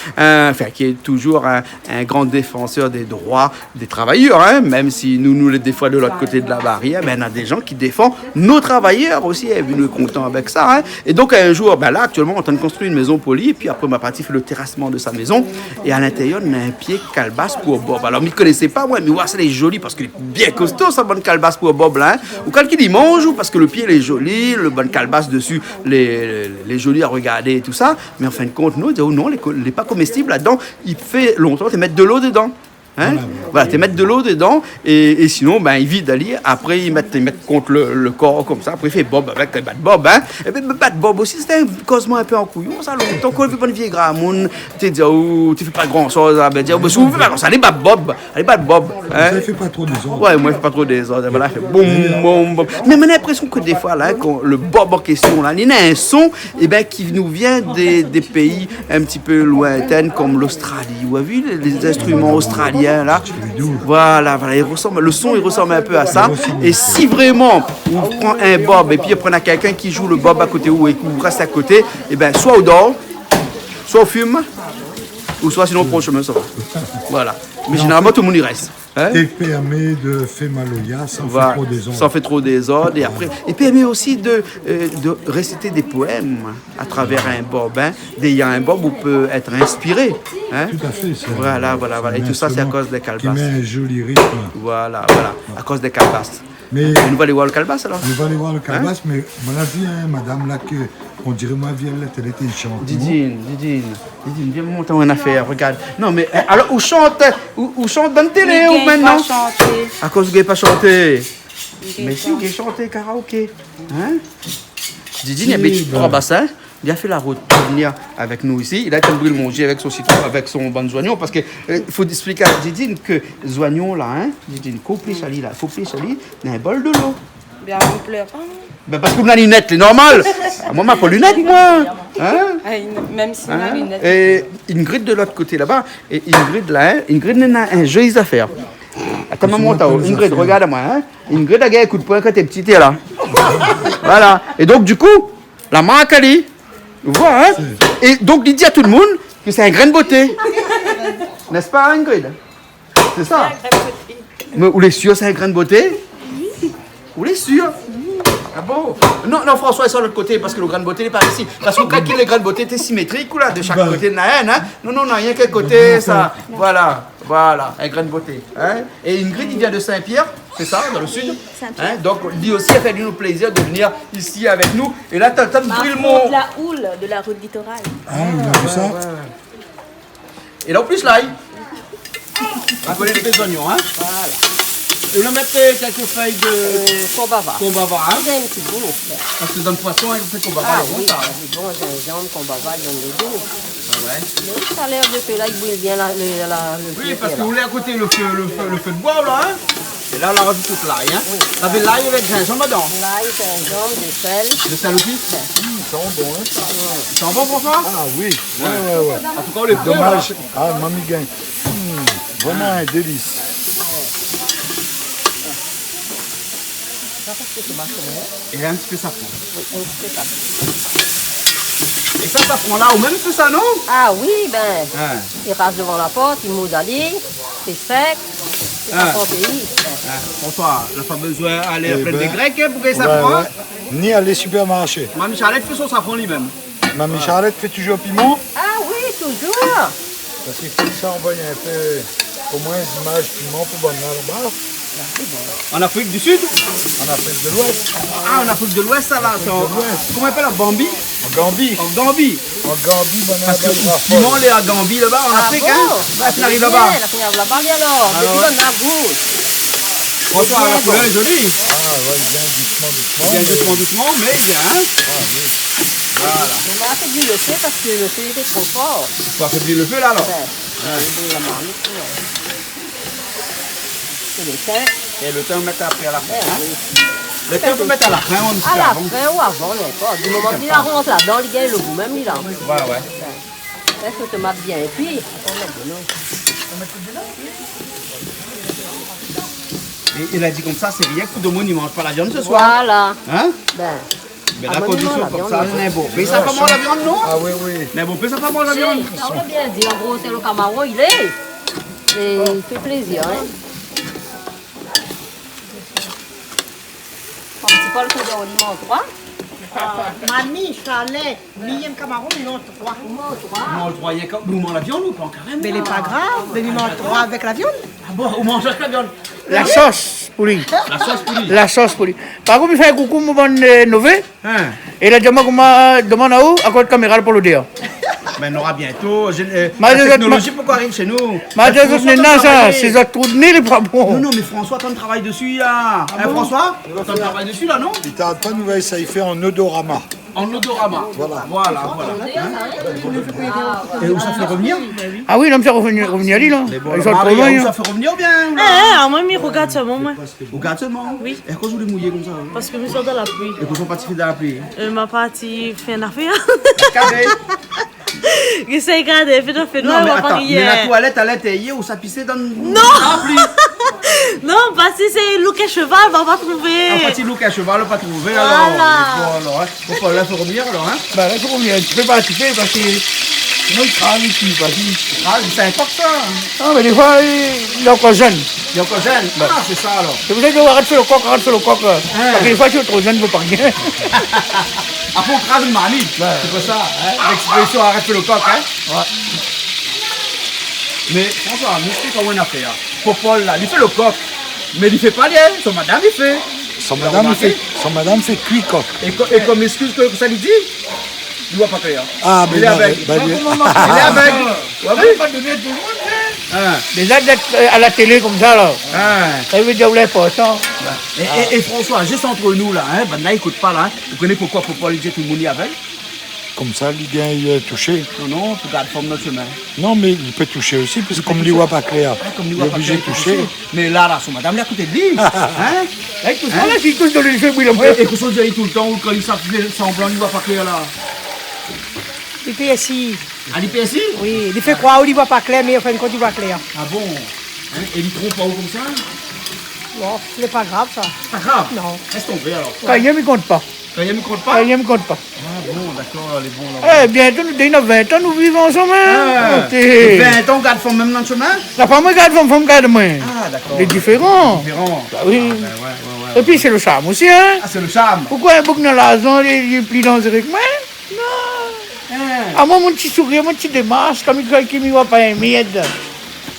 S1: qui est toujours un grand défenseur des droits des travailleurs, hein. Même si nous les défendons de l'autre côté de la barrière, ben, il y a des gens qui défendent nos travailleurs aussi, et nous content avec ça, hein. Et donc, un jour, ben là, actuellement, on est en train de construire une maison polie, et puis après, ma partie fait le terrassement de sa maison. Et à l'intérieur, on a un pied calebasse pour Bob. Alors, je ne connaissais pas, moi, mais c'est joli parce qu'il est bien costaud, ça, bonne calebasse pour Bob, là. Hein. Ou quand il mange, ou parce que le pied il est joli, le bonne calebasse dessus, les jolis à regarder et tout ça. Mais en fin de compte, nous, non, il n'est pas comestible là-dedans. Il fait longtemps, tu mets de l'eau dedans. Hein? Voilà, tu mets de l'eau dedans et sinon, il vide d'aller. Après, ils mettent contre le corps comme ça. Après, il fait Bob avec le bat Bob. Hein? Et puis, le bat Bob aussi, c'était un causement un peu en couillon. Ça, longtemps qu'on ne fait pas une vieille gramoune, tu dis, oh, tu fais pas grand chose. Ben, dire, si vous faites pas comme ça, allez bat Bob. Allez bat Bob.
S10: Hein? Vous faites pas trop des ordres.
S1: Ouais, moi, je fais pas trop des ordres. Voilà, fait boum, boum, boum. Mais j'ai l'impression que des fois, là, quand le Bob en question, là, il y a un son qui nous vient des pays un petit peu lointains comme l'Australie. Vous avez vu les instruments australiens? Là. Voilà, le son il ressemble un peu à ça. Et si vraiment on prend un bob et puis on prend quelqu'un qui joue le bob à côté ou vous reste à côté, et soit on dort, soit on fume, ou soit sinon on prend le chemin, ça va. Voilà. Mais généralement tout le monde y reste.
S10: Hein? Et permet de faire Maloya sans faire trop des ordres.
S1: Sans faire trop des ordres. Et après, et permet aussi de réciter des poèmes à travers un bob. Hein? Il y a un bob où on peut être inspiré. Hein?
S10: Tout à fait.
S1: Voilà. Et tout ça, c'est à cause des calebasses.
S10: Qui met un joli rythme.
S1: Voilà, à cause des calebasses.
S10: Mais
S1: nous allons aller voir le calebasse alors.
S10: Nous allons aller voir le calebasse, mais mon avis, madame, là, que on dirait moi, Violette, elle était chante.
S1: Didine, viens me monter une affaire, regarde. Non, mais alors, où chante dans la télé ou maintenant?
S8: Pas chanter.
S1: À cause que vous n'avez pas chanté. Mais si, vous avez chanté karaoké. Hein? Didine, il habite 3 bassins. Il a fait la route pour venir avec nous ici. Il a été brûlé manger avec son citron, avec son bon Zoignon. Parce qu'il faut expliquer à Didine que Zoignon, là, hein, Didine, coupe chali, là, coupe chali, il y a un bol de l'eau.
S8: Bien, on pleure pas.
S1: Parce que vous avez une lunette, c'est normal. Moi, je n'ai pas de lunettes, moi. Hein?
S8: Même si on a une lunette.
S1: Et Ingrid de l'autre côté là-bas. Et Ingrid, là, Ingrid a un joli affaire. Attends, maman, Ingrid, regarde-moi. Hein? Ingrid a gagné un coup de poing quand t'es petit, t'es là. Voilà. Et donc, du coup, la main à Cali. Vous voyez, hein? Et donc, il dit à tout le monde que c'est un grain de beauté. N'est-ce pas, Ingrid? C'est ça? Mais où les sûr, c'est un grain de beauté? Où les sûr? Ah bon? Non, François est sur l'autre côté parce que le grain de beauté n'est pas ici. Parce que quand le grain de beauté est symétrique, ou là, de chaque côté de la haine, hein? Non, rien qu'un côté, ça. Voilà, un grain de beauté. Hein? Et Ingrid, il vient de Saint-Pierre, c'est ça, dans le sud. Hein? Donc, lui aussi a fait nous plaisir de venir ici avec nous. Et là, t'as brûlé le mot.
S9: La houle de la route littorale.
S10: Ah, il a vu ça?
S1: Et là, en plus, l'ail. On connaît les oignons, hein? Voilà. Et on mettre quelques feuilles de
S7: combava.
S1: Hein?
S7: C'est un petit bout.
S1: Parce que dans le poisson, on fait combava.
S7: Ah oui, bon gingembre, combava, il y en a deux.
S1: Ah ouais.
S7: Mais ça a l'air de que là, il brûle bien le
S1: oui, parce que vous voulez à côté le feu de bois, là, hein? Et là, on a rajouté toute l'ail, hein? Oui. On avait l'ail avec gingembre dedans.
S7: L'ail, gingembre, du sel.
S1: Le sel aussi?
S10: Ils sont bons, hein?
S1: Ils sont bons pour ça?
S10: Ah oui. Ouais.
S1: En tout cas, les
S10: dommage. Ah, mamie gagne. Vraiment un délice.
S1: Et un petit peu safran. Oui, un petit peu safran. Et ça prend là au même feu, ça, non?
S7: Ah oui, il rase devant la porte, il mouille d'aller, c'est sec, c'est pas pour pays.
S1: Bonsoir, on n'a pas besoin d'aller à plein de Grecs pour que ça prend.
S10: Ni aller au supermarché.
S1: Mamie Charlotte fait son safran lui-même.
S10: Mamie Charlotte fait toujours piment?
S7: Ah oui, toujours.
S10: Parce qu'il faut que ça envoie un peu, au moins une image piment pour bonne là-bas.
S1: En Afrique du Sud?
S10: En Afrique de l'Ouest.
S1: Ah, en Afrique de l'Ouest, ça là. Comment on appelle la Gambie?
S10: En Gambie.
S1: En Gambie.
S10: En Gambie, bonne
S1: parce que piment, les à Gambie là-bas, en Afrique, hein? Ça arrive là-bas.
S7: Ça arrive là-bas, alors. Depuis qu'on a goût.
S1: Bonsoir, la couleur est jolie.
S10: Ah oui, bien doucement.
S1: Bien doucement, mais bien, hein?
S10: Ah oui.
S1: Voilà.
S7: On a affaibli le feu parce que le feu était trop fort.
S1: Il faut affaiblir le feu là, alors?
S7: Et le thym.
S1: Et le thym, on met après à la fin. Hein? Le thym, on peut mettre à la fin, on dit
S7: à la fin ou avant, n'importe. Du moment qu'il rentre là-dedans, il gagne le goût, même il a.
S1: Ouais.
S7: Laisse le tomate bien. Et puis, on met de l'eau.
S1: Et il a dit comme ça, c'est rien que tout le monde ne mange pas la viande ce soir.
S7: Voilà.
S1: Hein? Mais la condition comme ça, c'est bon. Mais ça pas manger la viande, non?
S10: Ah oui.
S1: Mais bon, ça pas manger la viande.
S7: Ça on bien dit, en gros, c'est le Camaro, il est. Et il fait plaisir, hein. Un petit peu le coup de 3.
S4: Mamie, chalet, millième Cameroun, non 3.
S3: Non, 3, il y a quand vous mangez la viande ou pas carrément?
S4: Mais il n'est pas grave, mais il mange 3 avec la viande.
S3: Ah bon, vous mangez la viande?
S5: La sauce pour lui.
S3: La sauce pour lui?
S5: La sauce pour lui. Par contre, il fait un coucou, mon bon Nové.
S3: Hein?
S5: Et la demande à où? À quoi de caméra pour le dire?
S3: Mais on aura bientôt.
S5: Mais
S3: La technologie, pourquoi arrive chez nous?
S5: Mais des autres nénas, ça, ces autres trous de nez, il n'est pas bon.
S3: Non, mais François, t'as un travail dessus, là. Hein, François? T'as un travail dessus, là, non?
S10: Il t'arrête pas de nous ça, il fait en odorama.
S3: En odorama. Voilà. Hein? Et où ça fait revenir?
S5: Ah oui, l'homme, ça revenir à l'île, là. Ils sont trop
S3: Marie,
S5: loin.
S3: où ça fait revenir bien?
S9: Moi, je regarde seulement, moi.
S3: Vous regardez seulement?
S9: Oui.
S3: Et pourquoi vous les mouillez comme ça?
S9: Parce que nous sommes dans la pluie.
S3: Et pourquoi pas dans la pluie?
S9: Ma partie fait une affaire.
S3: Carré.
S9: Je sais, regarde, fais
S3: Non, mais attends, mais la toilette, elle était hier où ça pissait dans la pluie?
S9: Non, parce que c'est Luc et Cheval, on va pas trouver.
S3: En fait, si Luc et Cheval, on va pas trouver,
S9: Voilà.
S3: alors. Faut pas là, faut revenir, alors, hein?
S5: Bah là, il faut revenir. Tu peux pas participer parce que sinon il crame ici, vas-y.
S3: Ah, c'est important, ça.
S5: Non, mais des fois, il est encore jeune.
S3: Il est encore jeune? Ah, c'est ça, alors.
S5: C'est pour ça que arrête sur le coq. Parce que des fois, tu es trop jeune, il ne peut pas rien.
S3: Après, on crase une mamie. C'est pas ça, hein? L'expression arrête le coq, hein?
S5: Ouais.
S3: Mais François, nous explique comment on a fait. Popol, là, il fait le coq. Mais il fait pas rien. Son madame, il fait.
S10: Son madame fait cuit coq.
S3: Et comme excuse que ça lui dit, il ne doit pas faire.
S10: Ah, mais
S3: il est
S10: non,
S3: aveugle.
S10: bah,
S3: Il est aveugle. Ouais, oui.
S5: Pas donner à tout le monde, hein. Déjà d'être à la télé comme ça, là. Ça veut dire où l'important.
S3: Et François, juste entre nous, là, hein, ben là, écoute pas, là. Hein. Vous connaissez pourquoi Popol, il dit tout le monde est aveugle?
S10: Comme ça, l'idée, il est touché.
S3: Non, pour garder forme notre chemin.
S10: Non, mais il peut toucher aussi, parce que comme il ne voit pas clair, il est obligé de toucher.
S3: Mais là, son madame, il est à côté de lui. Hein?
S5: Et tout ça, là, s'il touche dans les cheveux, il
S3: Et que son Dieu tout le temps, quand il fait semblant, il ne voit pas clair, là.
S4: L'IPSI.
S3: À l'IPSI?
S4: Oui, il fait croire qu'il ne voit pas clair, mais enfin, quand il voit clair.
S3: Ah bon? Hein? Et il trompe pas où comme ça?
S4: Bon, ce n'est pas grave, ça.
S3: Pas grave?
S4: Non.
S3: Laisse tomber, alors.
S5: Quand il ne compte pas.
S3: Quand il ne compte pas?
S5: Quand il ne compte pas.
S3: Ah bon, d'accord, les bons, là.
S5: Eh, bientôt, nous avons 20 ans, nous vivons ensemble.
S3: Ah, 20 ans, on garde femme même dans le chemin?
S5: La femme garde, femme garde moi.
S3: Ah, d'accord.
S5: C'est différent.
S3: Différent.
S5: Bah oui.
S3: Ah, ben, ouais.
S5: Et puis c'est le charme aussi, hein.
S3: Ah, c'est le charme.
S5: Pourquoi un bouc dans la zone, il est plus dangereux que moi? Non. Ah, moi, mon petit sourire, mon petit démarche, comme il croit qu'il ne va pas aimer.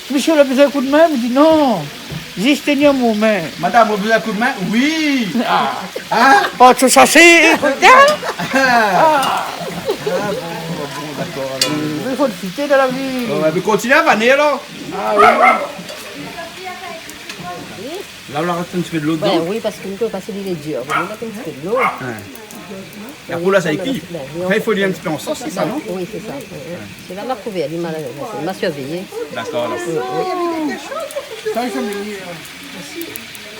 S5: Monsieur, il a besoin d'un coup de main, il me dit non. Juste tenir mon main.
S3: Madame, vous avez besoin d'un coup de main? Oui.
S5: Ah.
S3: Hein?
S5: Pas tout ça, c'est.
S3: Bon, d'accord. Alors.
S5: Il faut le citer dans la vie.
S3: Ouais, mais continuez à vanner alors.
S5: Ah oui.
S3: Là, on a un petit peu de l'eau dedans.
S7: Ben oui, parce que nous pouvons passer les dur. On va mettre un petit peu de l'eau.
S3: La roue là, ça équipe. Après, il faut lui un petit peu en sauce, c'est ça, non?
S7: Oui, c'est ça. C'est là m'a trouvé, elle m'a surveillé.
S3: D'accord, alors.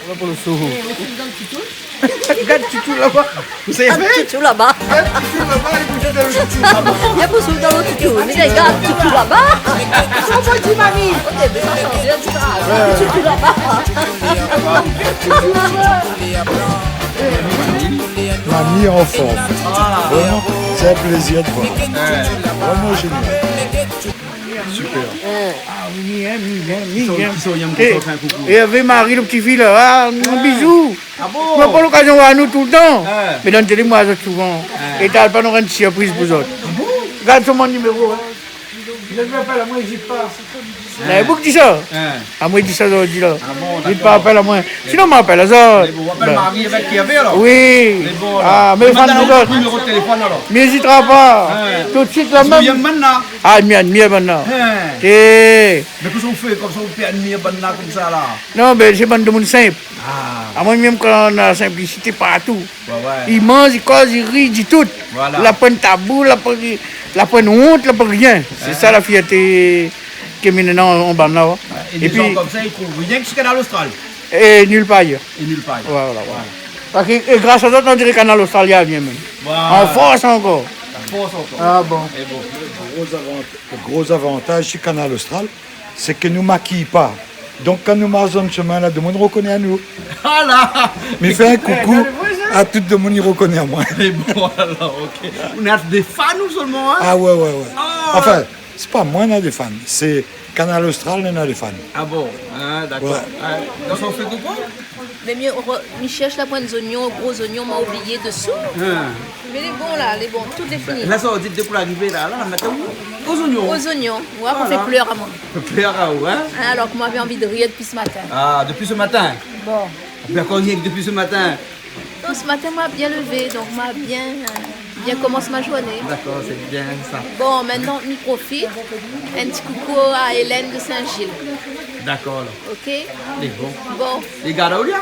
S5: On va pour le soho. Regarde Tutu là-bas.
S3: Vous savez faire?
S7: Tutu là-bas. Il y a beaucoup dans le tutu. Mais regarde, Tutu là-bas. Comment dit mamie? Tutu là-bas.
S10: Mamie en forme. Vraiment, c'est un plaisir de voir. Vraiment génial. Super.
S5: Ah oui,
S3: coucou.
S5: Et avec Marie, le petit fils là, ah, un bisou.
S3: Ah
S5: On n'a
S3: bon?
S5: pas l'occasion de voir nous tout le temps.
S3: Ouais.
S5: Mais dans le télé, moi, souvent. Et t'as pas une surprise pour eux. Regarde sur mon numéro. Je ne vais pas la moi, n'hésite pas. Vous avez beaucoup dit ça? Ah, moi, il dit ça aujourd'hui là.
S3: Ah bon,
S5: Il pas appel à moi. Sinon, m'appelle à ça.
S3: On appelle Marie avec qui y avait alors?
S5: Oui.
S3: Bon,
S5: Ah, mais fan de
S3: le
S5: l'autre.
S3: numéro de téléphone alors.
S5: N'hésitera pas. Tout de suite la
S3: Vous y
S5: même.
S3: maintenant?
S5: Ah, mieux maintenant.
S3: Mais
S5: Et.
S3: qu'est-ce qu'on fait comme ça, on peut admirer maintenant comme ça là?
S5: Non, mais c'est bande de monde simple.
S3: Ah,
S5: À moi-même, quand on a la simplicité partout.
S3: ouais.
S5: Il mange, il cause, il rit, il dit tout.
S3: Voilà.
S5: La prenne tabou, la prenne honte, la prenne rien. C'est ça la fierté que maintenant on bat là.
S3: Et des gens comme ça, ils trouvent rien que sur Canal Austral.
S5: Et nulle part ailleurs.
S3: Et nulle part.
S5: Voilà. Parce que et grâce à ça, on dirait Canal Australia vient même.
S3: Voilà.
S5: En force encore.
S3: Force encore.
S5: Ah bon.
S3: Et bon.
S10: Le gros avantage du Canal Austral, c'est que nous ne maquillons pas. Donc quand nous marchons dans le chemin, là, tout le monde reconnaît à nous.
S3: Ah là!
S10: Mais fais un coucou à tout le monde, il reconnaît à moi.
S3: Mais bon alors, ok. On a des fans ou seulement, hein?
S10: Ah ouais.
S3: Ah.
S10: Enfin, C'est pas moi qui ai des fans, c'est Canal Austral qui a des fans.
S3: Ah bon, d'accord.
S10: Ouais.
S3: Donc on fait quoi?
S11: Mais mieux, on cherche la pointe d'oignon, gros oignons, m'a oublié dessous. Mais les bons là, les bons, toutes les finies.
S3: Là, ça on dit de pour arriver là, on met où? Aux oignons.
S11: Aux oignons, ouais, on fait pleurer à moi.
S3: Pleurer à où, hein?
S11: Alors que moi j'avais envie de rire depuis ce matin.
S3: Ah, depuis ce matin?
S11: Bon.
S3: Mais encore rien que depuis ce matin?
S11: Non, ce matin, moi bien levé, donc moi bien commence ma journée.
S3: D'accord, c'est bien ça.
S11: Bon, maintenant, on y profite. Un petit coucou à Hélène de Saint-Gilles.
S3: D'accord, là.
S11: Ok?
S3: Les bons.
S11: Bon.
S3: Les gars, là où il y a?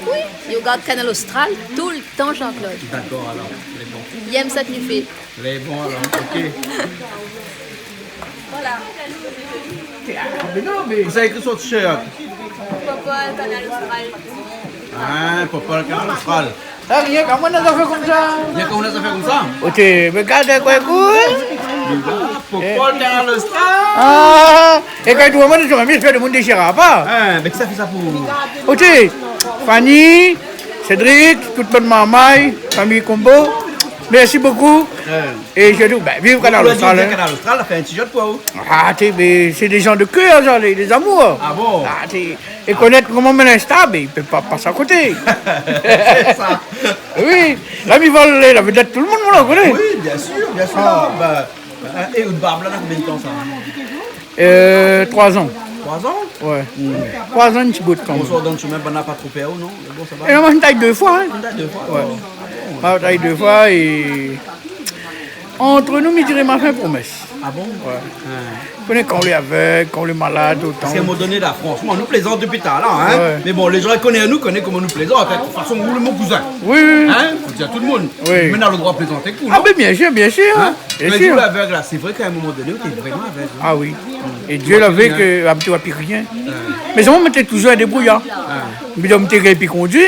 S11: Oui, il regarde Canal Austral tout le temps, Jean-Claude.
S3: D'accord, alors, les bons.
S11: Il aime ça que tu fais.
S3: Les bons, alors, ok.
S11: Voilà.
S3: Vous avez écrit sur le t-shirt?
S11: Papa, Canal Austral.
S3: Ah, papa, le Canal Austral.
S5: Rien, comment on a fait comme ça?
S3: Rien, comment on a fait comme ça?
S5: Ok, regardez quoi, écoute.
S3: Papa, le Canal Austral.
S5: Ah, et quand tu vois, moi, je suis fait de mon déchirant pas.
S3: Ah, mais ça fait ça pour.
S5: Ok, Fanny, Cédric, toute bonne maman, famille Combo, merci beaucoup. Et je dis, ben, vive Canal Austral.
S3: Canal Austral a fait un t-shirt pour vous.
S5: Ah, c'est des gens de cœur, genre, des amours.
S3: Ah bon?
S5: Ah, et connaître comment on est instable, il ne peut pas passer à côté.
S3: C'est ça.
S5: Oui, l'ami Vol, la vedette, tout le monde le connaît.
S3: Oui, bien sûr, bien sûr. Bah, et une barbe là, combien de temps ça?
S5: 3 ans.
S3: 3 ans?
S5: Ouais. 3 ans, un petit bout de temps.
S3: On sort dans le chemin, on n'a pas trop peur, non? Bon, ça va?
S5: Et moi, je taille 2 fois. Hein.
S3: On taille 2 fois?
S5: Ouais. Je taille 2 fois et. Entre nous, je dirais ma fin promesse.
S3: Ah bon?
S5: Ouais. Je connais quand on est avec, quand on est malade, autant.
S3: Parce qu'à un moment donné, là, franchement, nous plaisons depuis tard, là, hein?
S5: Ouais.
S3: Mais bon, les gens connaissent nous, connaissent comment nous plaisons. De toute façon, vous, le mon cousin.
S5: Oui, oui.
S3: Hein? Faut dire à tout le monde.
S5: Oui.
S3: Maintenant, le droit de plaisanter, cool.
S5: Ah, mais bien sûr, bien sûr.
S3: Hein?
S5: Bien
S3: Mais
S5: sûr.
S3: vous, l'aveugle, là, c'est vrai qu'à un moment donné, tu es vraiment aveugle. Hein?
S5: Ah oui. Et Dieu l'avait que tu n'as plus rien. Mais ça, on mettait toujours un débrouillard. Mais on mettait quelqu'un qui conduit.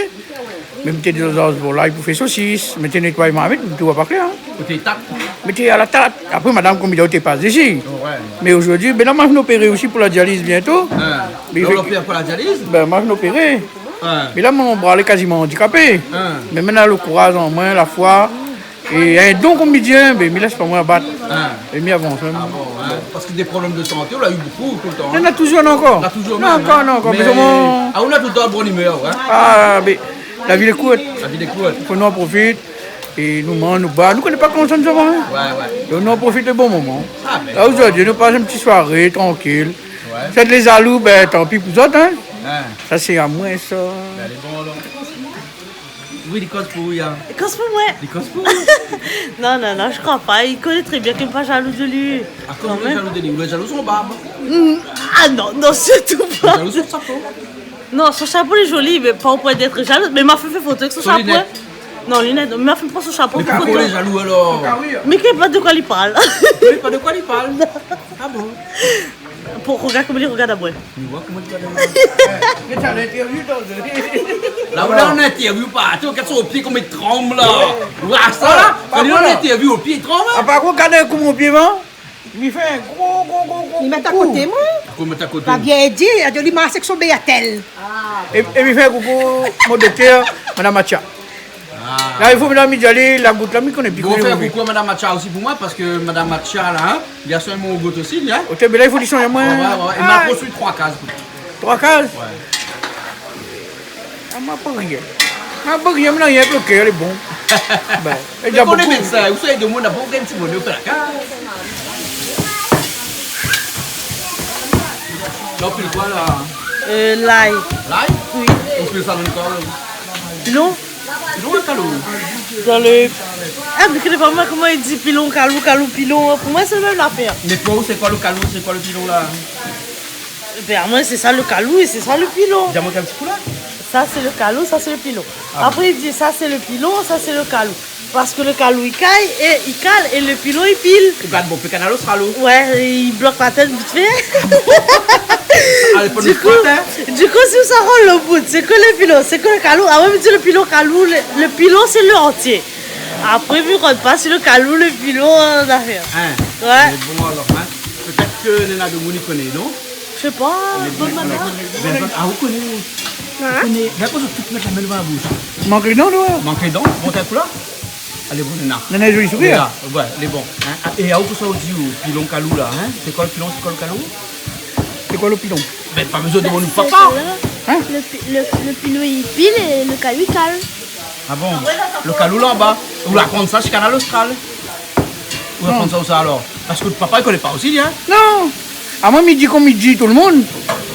S5: Mais mettez des autres pour là, il faire saucisse, mettez nettoyement avec, tu vois pas clair.
S3: Côté tape.
S5: Mettez à la table. Après, madame, comme il a été passé ici.
S3: Ouais.
S5: Mais aujourd'hui, ben là, moi, je vais opérer aussi pour la dialyse bientôt.
S3: Mais on l'opère pour la dialyse?
S5: Ben, moi, je vais opérer. Mais là, mon bras est quasiment handicapé. Mais maintenant, le courage en main, la foi. Et un don comme il dit, mais il laisse pas moi abattre. Et m'y avance.
S3: Ah bon, hein? Parce que des problèmes de santé, on l'a eu beaucoup tout le temps.
S5: Il y en a toujours encore.
S3: On a toujours
S5: non, encore, non, encore. Mais
S3: ah, on a tout le temps de bonne humeur, hein?
S5: Ah, mais la vie est courte.
S3: La vie est courte.
S5: Il faut nous en profiter. Et nous mangons, nous bats. Nous ne connaissons pas comment ça nous va.
S3: Ouais, ouais.
S5: Donc nous en profitons des bons moments.
S3: Ah, mais...
S5: Là, aujourd'hui, nous passons une petite soirée tranquille.
S3: Ouais.
S5: Faites les alous, ben tant pis pour vous autres. Hein?
S3: Ouais.
S5: Ça, c'est à moi, ça.
S3: Ben, les bons, là. Oui, il cause pour Yann.
S9: Il cause pour moi.
S3: Il cause pour
S9: Non, non, non, je crois pas. Il connaît très bien qu'il n'est pas jaloux de lui.
S3: À cause de jaloux de lui. Ou les jaloux sont barbe.
S9: Ah non, non, surtout pas.
S3: Les jaloux sont chapeau.
S9: Non, son chapeau est joli, mais pas au point d'être jaloux. Mais m'a fait photo avec son chapeau.
S3: Lunettes.
S9: Non, lunettes. Mais m'a fait pas son chapeau.
S3: Mais
S9: pour
S3: pourquoi
S9: photo.
S3: les jaloux alors?
S9: Mais qu'il pas de quoi il parle.
S3: Oui, pas de quoi il parle. Ah bon?
S9: Pour regarder comment il regarde après.
S3: Tu vois comment tu vas là, on a un interview partout, regarde son pied comme il tremble là. Voilà ça là, quand il a un interview au pied, il tremble.
S5: Ah, par contre, regardez comment mon pied va. Il fait un gros.
S4: Il met à côté, moi.
S3: Comment t'as côté?
S4: Pas bien dit, il a dit, ma section Béatel.
S5: Et il fait un coucou, mon docteur, Madame Macha. Là, il faut Madame Midjali, la goutte là, mais qu'on est plus
S3: On fait un coucou à Madame Macha aussi pour moi, parce que Madame Macha là, hein, il y a seulement au goutte aussi, là.
S5: Ok, mais là, il faut dire son moins.
S3: Il m'a construit 3 cases.
S5: 3 cases?
S3: Ouais.
S5: Ah, m'a pas rien. M'a pas rien, mais il y a bloqué, elle est bon. Ben, il y a
S3: on
S5: beaucoup.
S3: est médecin, vous savez, de moi, on a beaucoup de petits bonheurs, on fait la case. Là, on fait quoi là?
S9: L'ail.
S3: L'ail?
S9: Oui.
S3: On fait ça dans le corps là.
S9: Pilon?
S3: Pilon ou calou?
S9: Dans le. Ah, mais que pas moi comment il dit pilon, calou, calou, pilon. Pour moi, c'est la même affaire.
S3: Mais pour vous, c'est quoi le calou? C'est quoi le pilon là?
S9: Ben, moi, c'est ça le calou et c'est ça le pilon.
S3: Dis-moi un petit coup là?
S9: Ça, c'est le calou, ça, c'est le pilon. Après, il dit ça, c'est le pilon, ça, c'est le calou. Parce que le calou, il caille et il cale et le pilon, il pile.
S3: Regarde, bon, Canal Austral.
S9: Ouais, il bloque la tête vite fait.
S3: Du coup,
S9: si ça rend le bout, c'est que le pilon, c'est que le calou. Ah ouais, mais tu le pilon, calou, le pilon, c'est le entier. Après, vu qu'on passe sur le calou, le pilon, d'affaire.
S3: Hein?
S9: Ouais.
S3: Mais bon, alors, hein? Peut-être que Nena de Mouni connaît, non?
S9: Je sais pas, bonne madame.
S3: Ah, vous connaissez? Vous connaissez? D'accord, je peux te mettre la main devant la bouche.
S5: Manque les dents, toi?
S3: Manque les dents? Monte un coup là? Allez, bon, Nana.
S5: Nana, joli sourire.
S3: Ouais, les bons. Hein? Et à où ça dit au pilon calou là? Hein? C'est quoi le pilon? C'est quoi le calou?
S5: C'est quoi le pilon?
S3: Ben, pas besoin de demander au papa.
S6: Hein? Le pilon il pile et le calou il cale.
S3: Ah bon? Le calou là en bas? Vous racontez ça chez Canal Austral? Vous racontez ça où ça alors? Parce que le papa il connaît pas aussi, hein?
S5: Non. À moi, il dit comme il dit tout le monde.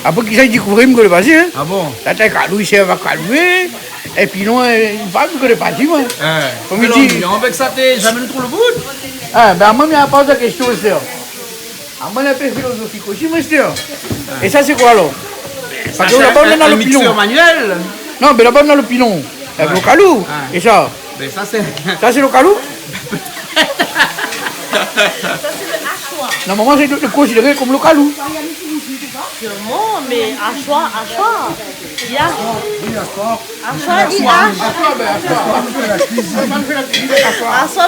S5: Après qu'il s'est découvert, il me connaît pas si. Hein?
S3: Ah bon?
S5: La tête calou, il sait va calouer. Et puis non, il ne connaît pas si, moi.
S3: Comme il dit. Avec ça, t'es jamais trop le bout?
S5: Ah, ben à moi, il n'y a pas de question, monsieur. À moi, il y a un peu philosophique aussi, monsieur. Et ça, c'est quoi alors? Parce que là-bas, on est dans le pilon.
S3: Manuel?
S5: Non, mais là-bas, on est dans le pilon. Avec le calou. Et ça?
S3: Ben ça, c'est.
S5: Ça, c'est le calou?
S4: Ça, c'est le hachoir.
S5: Normalement, c'est considéré comme le calou.
S9: Sûrement, mais hachoir. Il y a. Hachoir, il hache. Hachoir,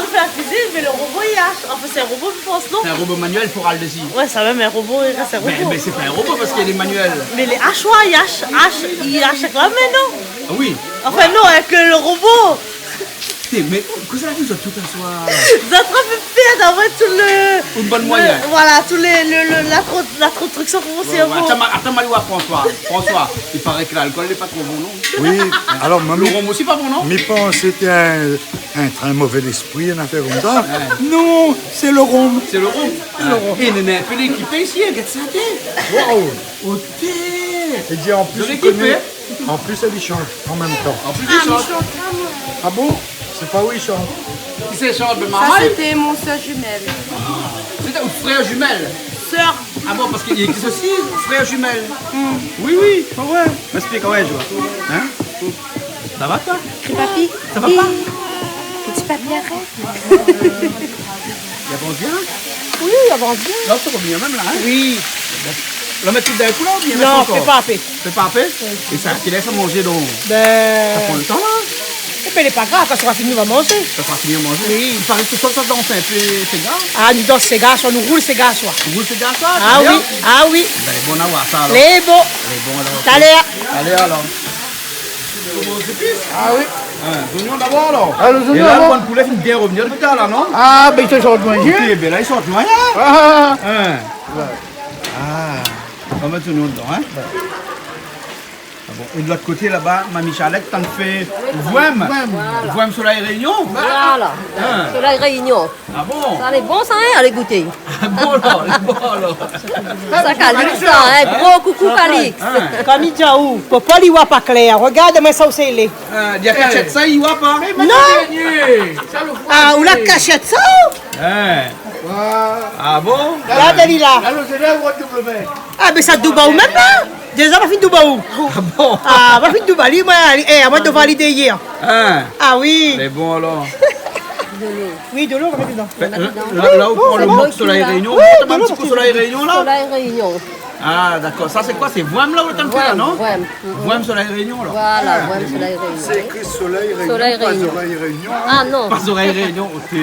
S9: il fait la cuisine, mais le robot, il hache. Enfin, c'est un robot, je pense, non?
S3: C'est un robot manuel, il faut râler dessus.
S9: Ouais, ça même un robot, c'est un robot.
S3: Mais c'est pas un robot parce qu'il est manuel.
S9: Mais les hachoirs, il hache avec la main, non?
S3: Ah oui.
S9: Enfin, non, avec le robot.
S3: Mais qu'est-ce que ça fait tout un soir?
S9: Vous êtes en train de faire d'avoir tout le.
S3: Une bonne moyenne.
S9: Voilà, tout la construction pour mon cerveau.
S3: Attends, Maloua, François, il paraît que l'alcool n'est pas trop bon, non?
S10: Oui, alors
S3: le rhum aussi pas bon, non?
S10: Mais pense que c'était un très mauvais esprit, une affaire comme ça. Non, c'est le rhum.
S3: C'est le rhum. Et Néné, fais l'équiper ici, regarde ça,
S10: Waouh!
S3: Ok.
S10: Et dit en plus, en plus, elle y chante en même temps.
S3: En plus, il chante.
S10: Ah bon? C'est pas où il chante.
S3: Qui c'est chante de
S12: Ça,
S3: maman?
S12: c'était mon soeur jumelle.
S3: C'était un frère jumelle.
S9: Sœur.
S3: Ah bon, parce qu'il existe aussi frère jumelle. Oui, ouais. M'explique, ouais, je vois. Hein? Ça va, toi?
S12: Papi.
S3: Ça va pas?
S12: Petit papi, arrête.
S3: Il avance bien?
S12: Oui, il avance bien.
S3: Là, ça revient même là, hein?
S9: Oui.
S3: La mettre tout d'un coup là ou bien?
S9: Non, fais pas apé.
S3: Fais pas apé? Et ça, tu laisses à manger donc?
S9: Ben.
S3: Ça prend le temps là?
S9: Et puis, c'est pas grave, quand ça sera fini, on va manger.
S3: Ça sera fini à manger?
S9: Oui.
S3: Il paraît que ça danse un peu ces gars?
S9: Ah, nous dansons ces gars, nous roulons ces gars, soit.
S3: Tu roules ces gars, ça?
S9: Ah oui, ah oui.
S3: Ben, les bons à voir ça alors.
S9: Les bons.
S3: Les bons alors.
S9: Allez
S3: alors.
S5: Ah oui.
S3: Les oignons d'abord alors.
S5: Ah, les oignons
S3: Et là,
S5: d'abord.
S3: le bon poulet finit bien revenir depuis tard là, non?
S5: Ah, ben ils te sortent manger.
S3: Ok, ben là, ils sortent manger.
S5: Ah.
S3: On va mettre l'oignon dedans, hein? Ah bon. Et de l'autre côté là-bas, Mamie Charlotte, t'en fais Voime. Voime Soleil Réunion.
S7: Voilà. Soleil Réunion.
S3: Ah bon?
S7: Ça, c'est bon, ça, hein? Allez goûter.
S3: Ah bon alors.
S7: Ça, Calix, ça, hein? Gros coucou, Calix.
S4: Camille Djaou, papa lui voit pas clair. Regarde-moi ça où c'est les.
S3: Il y a cachette ça, il voit pas.
S4: Non. Ah, ou la cachette ça?
S3: Ah bon?
S4: Là, Dalila. Ah, mais ça Dubaou même là? Déjà, ma fille Dubaou.
S3: Ah bon?
S4: Ah, ma fille Dubaou, moi, moi, de valider hier. Ah oui.
S3: C'est bon alors.
S4: Oui, de l'eau, on va mettre dedans.
S3: Là où prend le mot Soleil Réunion. Tu m'as un petit coup Soleil Réunion là?
S7: Soleil Réunion.
S3: Ah d'accord, ça c'est quoi? C'est Voime là où t'as le fait là, non?
S7: Voime.
S3: Voime Soleil Réunion là.
S7: Voilà, Voime Soleil Réunion.
S10: C'est écrit Soleil Réunion.
S7: Soleil
S10: pas
S7: Réunion.
S10: Soleil Réunion.
S7: Ah non.
S3: Pas Soleil Réunion, ok.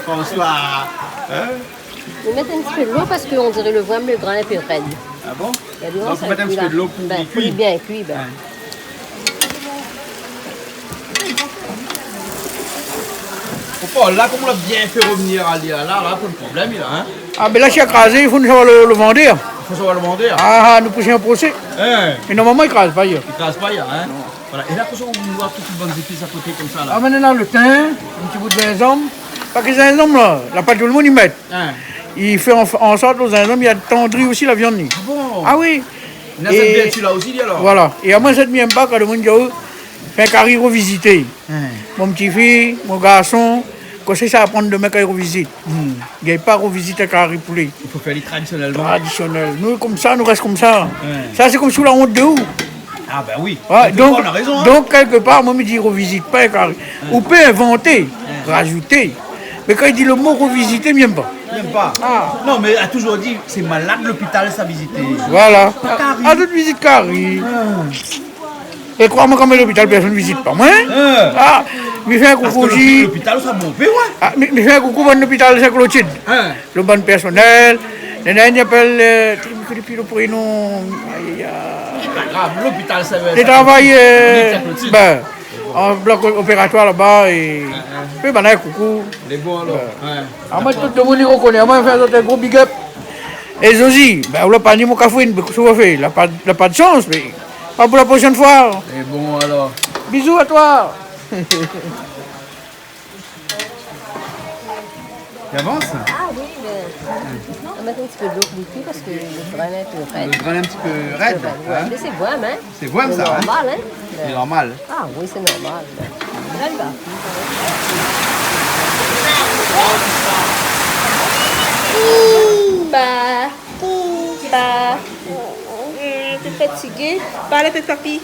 S3: François.
S7: On met un petit peu de l'eau parce qu'on dirait le voime, le grain est plus raide.
S3: Ah bon?
S7: Il y a du
S3: Donc
S7: vent,
S3: faut mettre un petit peu de l'eau pour
S7: ben,
S3: cuire.
S7: bien, cuit, ben.
S3: Faut pas, là, comme on l'a bien fait revenir à l'île, là, pas de problème, il a, hein?
S5: Ah, ben là, c'est écrasé, il faut nous savoir le vendre.
S3: Il faut savoir le vendre.
S5: Ah, nous pousser un procès. Mais normalement, il ne crase pas. Il
S3: ne crase pas, hein? Voilà. Et là, on voit toutes les bonnes épices à côté comme ça, là.
S5: Ah, maintenant, le thym, un petit bout de gingembre. Pas que gingembre, là, là, pas tout le monde y met. Il fait en sorte au gingembre, il y a tendri aussi la viande.
S3: Ah bon?
S5: Ah oui.
S3: Il y a cette viande celui-là aussi, alors?
S5: Voilà. Et à moi, cette mienne pas, quand le monde dit, fait un carré revisité. Mon petit-fils, mon garçon, quand c'est ça à prendre demain quand il revisite. Il n'y a pas revisité un carré poulet.
S3: Il faut faire les traditionnellement.
S5: Traditionnel. Nous, comme ça, nous restons comme ça. Ça, c'est comme sous la honte de où?
S3: Ah ben oui.
S5: Ouais, donc,
S3: on a raison, hein?
S5: Donc, quelque part, moi, je dis revisite pas un carré. On peut inventer, rajouter. Mais quand il dit le mot revisiter, il n'aime pas.
S3: Il n'aime pas. Non, mais il a toujours dit, c'est malade l'hôpital, ça visiter.
S5: Voilà. À toute visite carré. Et crois-moi, quand même, l'hôpital, personne ne visite pas. Moi, ah, mais fais un coucou aussi.
S3: L'hôpital, ça bon, ouais.
S5: Ah, mais fais un coucou à l'hôpital, c'est Clotilde. Le bon personnel. Les nains appellent le prénom.
S3: C'est pas grave, l'hôpital, ça veut
S5: Les travail. Ben, En bloc opératoire là-bas et. Puis, ben, coucou.
S3: Les bons alors.
S5: Moi, tout le monde y reconnaît. Moi, je fais un gros big up. Et Zozi, ben, on l'a pas dit mon café, il n'a pas de chance, mais pas pour la prochaine fois.
S3: Et bon alors.
S5: Bisous à toi.
S3: Tu avances?
S7: Ah oui, mais on va mettre un petit peu d'eau pour lui parce que le grain est un peu raide.
S3: Le grain est un petit peu raide. Hein?
S7: Mais c'est bois, hein?
S3: C'est bois, ça.
S7: C'est normal, hein?
S3: C'est normal.
S7: Ah oui, c'est normal. Graine bas.
S11: T'es fatigué? Parle avec papy.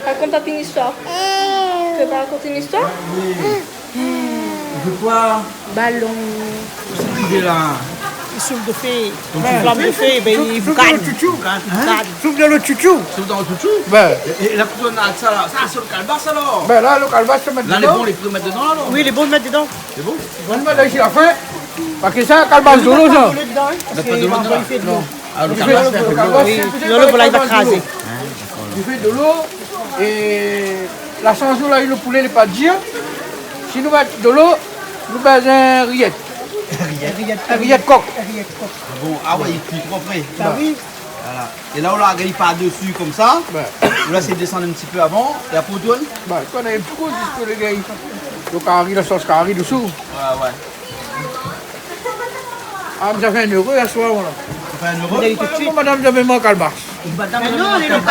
S11: Raconte papy une histoire. Tu veux pas raconter une histoire?
S3: On veut quoi?
S11: Ballon.
S3: Il est là.
S4: Il souffle de fée. Flamme de fée, ben il vous gagne.
S5: Souffle dans le chouchou.
S3: Souffle dans le chouchou?
S5: Ben.
S3: Et la couronne à ça là, ça c'est le calebasse alors?
S5: Ben là, le calebasse se met dedans.
S3: Là, les bons, les pouvez mettre dedans alors?
S4: Oui, les bons de mettre dedans.
S3: C'est bon?
S5: On le met là ici la fin. Parce que ça, calebasse de l'eau, ça.
S4: Parce qu'il fait de l'eau.
S3: Ah, le calebasse fait de l'eau.
S4: Oui, sinon le voilà, il va craser.
S5: Il fait de l'eau et la chanson là, le poulet n'est pas dire. Si nous mettons de l'eau, nous mettons un rillette. Un rillette coq.
S3: Bon, ah ouais, il cuit trop près.
S4: Bah oui.
S3: Voilà. Et là, on l'a gagné par-dessus comme ça. Là, c'est descendre un petit peu avant. Et après, on tourne.
S5: Bah, on a un peu juste les gars. Le carré, la sauce carré dessous.
S3: Ouais, ouais.
S5: Ah, mais ça fait un euro à ce moment-là.
S3: Ça fait un euro?
S5: Madame, j'avais mon calebasse.
S3: Madame,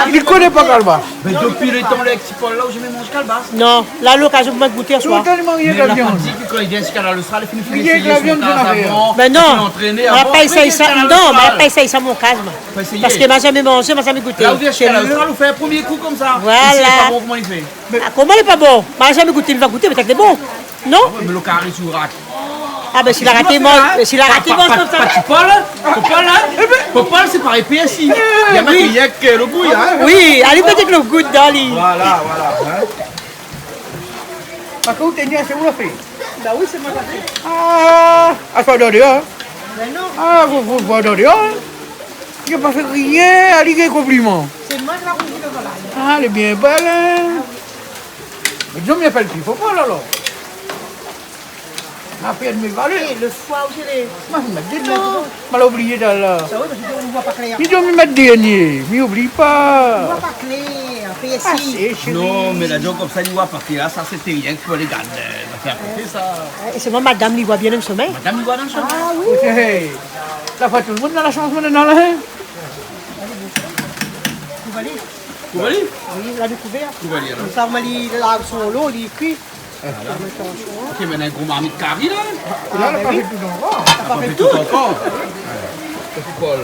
S5: Il ne connaît pas calebasse.
S3: Mais depuis le temps, les petits Paul là où je me mange calebasse.
S4: Non, là, l'occasion pour moi de goûter à soir.
S5: Tellement rien de la viande.
S3: dit que quand il vient jusqu'à l'Austral, il finit
S5: Rien que la viande, j'en ai rien.
S4: Mais non, on n'a pas essayé ça. Non, on n'a pas essayé ça mon calme. Parce qu'il m'a jamais mangé, m'a jamais goûté.
S3: Là où vient jusqu'à l'Austral, on fait un premier coup comme ça.
S4: Voilà.
S3: Et s'il est pas bon, comment il fait?
S4: Comment il n'est pas bon? M'a jamais goûté, il va goûter, peut-être qu'il est bon. Non?
S3: Mais le carré sur rack.
S4: Ah ben s'il a raté, mange comme ça.
S3: Pas tu parles? Popol là? Popol c'est par épée ici. Il y a même le goût, hein?
S4: Oui, allez peut-être le goût dans les.
S3: Voilà.
S5: Parce que vous tenez assez où la fait?
S4: Bah oui, c'est moi qui ai fait.
S5: Ah, à toi de dehors.
S4: Mais non.
S5: Ah, vous voir de dehors. Il n'a pas fait rien à lire compliment.
S4: C'est moi qui l'ai rougé de volaille.
S5: Ah, elle est bien belle, hein? Mais disons, il n'y a pas le qu'il faut pas là, alors. Après, elle me valait.
S4: Le foie où c'est les.
S5: Moi, je me dis non. Je l'ai oublié là.
S4: Ça oui, parce qu'on ne voit pas clair.
S5: Ils doivent me mettre dernier. Mais n'oublie
S4: On ne
S5: pas.
S4: voit pas clair. Fais
S5: Ah,
S4: ici.
S5: c'est chérie.
S3: Non, mais la joke comme ça, il voit pas là, ça c'était rien que pour les gars. On va faire côté ça.
S4: Et c'est moi, madame, il voit bien le sommeil.
S3: Madame, il voit dans le chemin.
S4: Ah oui.
S5: Hey. La fois, tout le monde dans la chance maintenant là. Hein?
S4: Vous voyez?
S3: Vous voyez?
S4: Oui, la découverte.
S3: Vous voyez alors.
S4: Le farmer, il a son lot, il est cuit.
S3: Ok, maintenant un gros marmite carré là.
S5: Là, elle n'a pas fait tout encore.
S3: T'as pas fait tout encore. Paul,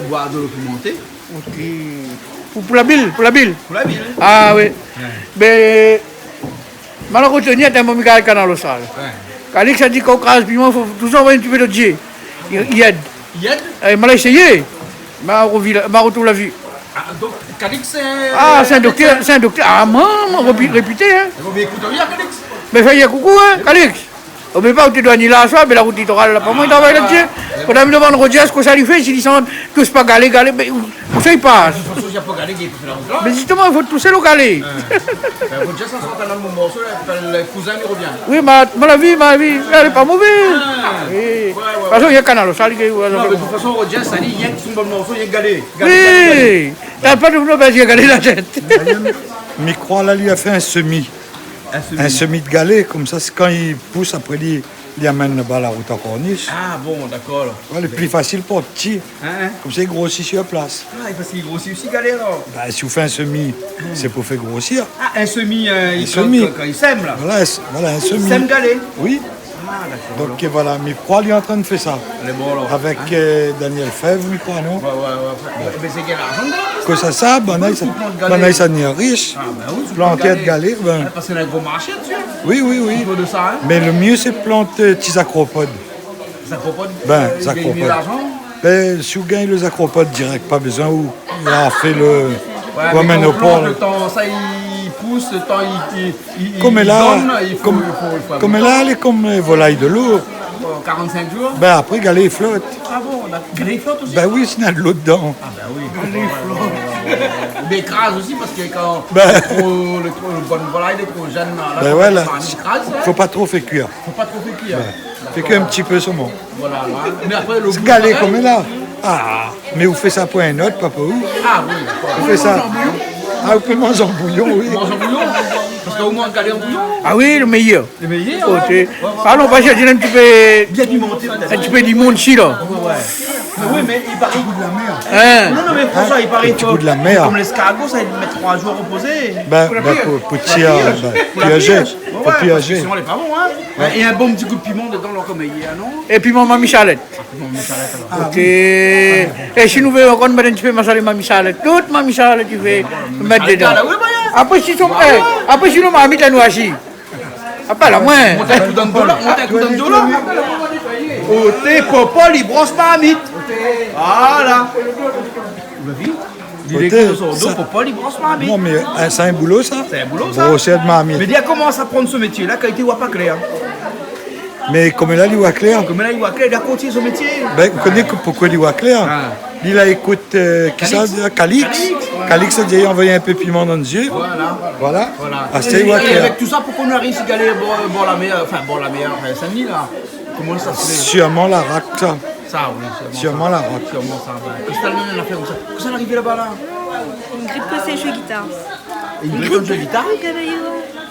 S3: on boit de l'eau pimentée.
S5: Ok. Pour la bille, pour la bille.
S3: Pour la ville.
S5: Ah oui. Mais malheureusement, il y a un moment qui a le canal au sale. Quand il a dit qu'on crase piment, il faut toujours avoir un petit peu de dieu. Il aide.
S3: Il aide?
S5: Il m'a essayé. Il m'a retrouvé la vie.
S3: Ah, donc, Calix, c'est.
S5: Ah, c'est un docteur. Ah, maman, réputé, hein.
S3: Mais écoute, on vient, Calix.
S5: Mais fais coucou, hein, Calix. On ne peut pas où tu dois ni là, mais la route littorale, là, pour moi, il travaille là-dessus. Quand on me demande Rodier, ce que ça lui fait, s'il dit que c'est pas galé, mais où ça il passe?
S3: De toute façon, il n'y a pas galé qui peut faire la route là.
S5: Mais justement, il faut tousser le galé.
S3: Rodier, ça sera dans mon morceau, le cousin, il revient.
S5: Oui, ma vie, elle n'est pas mauvaise. De toute façon, il y a un canal, ça,
S3: Non, mais de toute façon, Rodier, ça dit, il y a son bon morceau, il y a galé.
S5: Oui, t'as pas de problème, il y a galé la tête.
S10: Micro, là, lui a fait un semis. Un semis de galets, comme ça, c'est quand il pousse, après, il amène là-bas la route en corniche.
S3: Ah bon, d'accord.
S10: Ouais, le plus facile pour le petit. Comme ça, il grossit sur place.
S3: Ah, parce qu'il grossit aussi galé alors.
S10: Bah, si vous faites un semis, c'est pour faire grossir.
S3: Ah, un semis, quand il sème là.
S10: Voilà, un semis.
S3: Il sème galé.
S10: Oui.
S3: Ah, d'accord.
S10: Donc voilà, Micro, il est en train de faire ça.
S3: Elle est bon alors.
S10: Avec Daniel Fèvre, Micro, non?
S3: Ouais. Mais c'est quel argent dedans?
S10: Que ça, ça n'est riche.
S3: Ah, ben oui,
S10: Planter de galets, ben.
S3: Parce qu'il y a un gros marché dessus.
S10: Oui.
S3: De ça, hein?
S10: Mais le mieux, c'est de planter petits acropodes.
S3: Les acropodes?
S10: Ben,
S3: les acropodes.
S10: de l'argent? Ben, si vous gagnez les acropodes direct, pas besoin où il a fait le.
S3: Ouais, mais quand le temps, ça il pousse, le temps il
S10: comme
S3: donne,
S10: là,
S3: il faut
S10: comme là, elle est comme les volailles de l'eau.
S3: 45 jours.
S10: Ben après, galet flotte.
S3: Ah bon, galet flotte aussi.
S10: Ben oui, s'il y a de l'eau dedans.
S3: Ah ben oui. Galet flotte. Mais écrase aussi parce que quand
S10: Ben.
S3: le bon volaille est trop jeune, là,
S10: Ben ouais, là,
S3: écrase,
S10: faut pas trop faire cuire.
S3: faut pas trop faire cuire.
S10: Fait qu'un petit peu saumon.
S3: Voilà, là. Mais après le
S10: Ce
S3: goût,
S10: galet
S3: pareil.
S10: comme là. Ah, mais vous faites ça pour un autre, papa.
S3: Ah oui, d'accord.
S10: Vous faites ça. Ah, vous pouvez manger en bouillon, oui.
S3: Mange en bouillon. Parce qu'au moins galet en bouillon.
S5: Ah oui, le meilleur.
S3: Le meilleur.
S5: Côté. Ah non, parce que j'ai un petit peu.
S3: Bien pimenté peut-être.
S5: Un petit peu d'immonde ici, là.
S3: Oui, mais il paraît.
S10: De la mer.
S5: Hein?
S3: Non, mais François, il paraît
S10: Un petit bout de la mer.
S3: Comme l'escargot, ça, il met 3 jours à reposer.
S10: Ben, pour tirer, piager. Pour piager.
S3: Sinon, elle est pas bon, hein. Et un bon petit coup de piment dedans, là, comme il y a, non?
S5: Et puis mon mamie Charlotte. Ok. Et si nous voulons encore mettre un petit peu de mamie Charlotte, toute mamie Charlotte, tu veux mettre dedans. Après, si nous mamie, tu nous assis. Après, la moins.
S3: Monte un coup d'andola. Ôtez, papa, il brosse pas à mythe. Voilà. Vous l'avez vu? Il est
S10: Ôtez,
S3: comme son dos,
S10: ça-
S3: papa, il brosse pas à mythe.
S10: Non, mais c'est un boulot, ça.
S3: C'est un boulot, ça.
S10: Brosser de mamie.
S3: Mais dis, elle commence à prendre ce métier-là quand il était pas clair.
S10: Mais comme là, il voit clair.
S3: Comme là, il voit clair, il a continué ce métier.
S10: Ben, vous connaissez pourquoi il voit clair. Il a écouté qui ça, Calix. Calix a dit envoyer un peu de piment dans les yeux. Voilà. Ah, c'est il voit
S3: Et
S10: clair.
S3: avec tout ça, pourquoi on a réussi à aller boire la meilleure, Saint-Denis, là? Comment ça se fait?
S10: Sûrement la raque, ça.
S3: Ça, oui,
S10: Sûrement la raque.
S3: Sûrement ça. Qu'est-ce que t'as le a fait comme ça? Qu'est-ce que ça arrivé là-bas, là?
S12: Ingrid peut ses jeux guitare.
S3: Ingrid joue de guitare?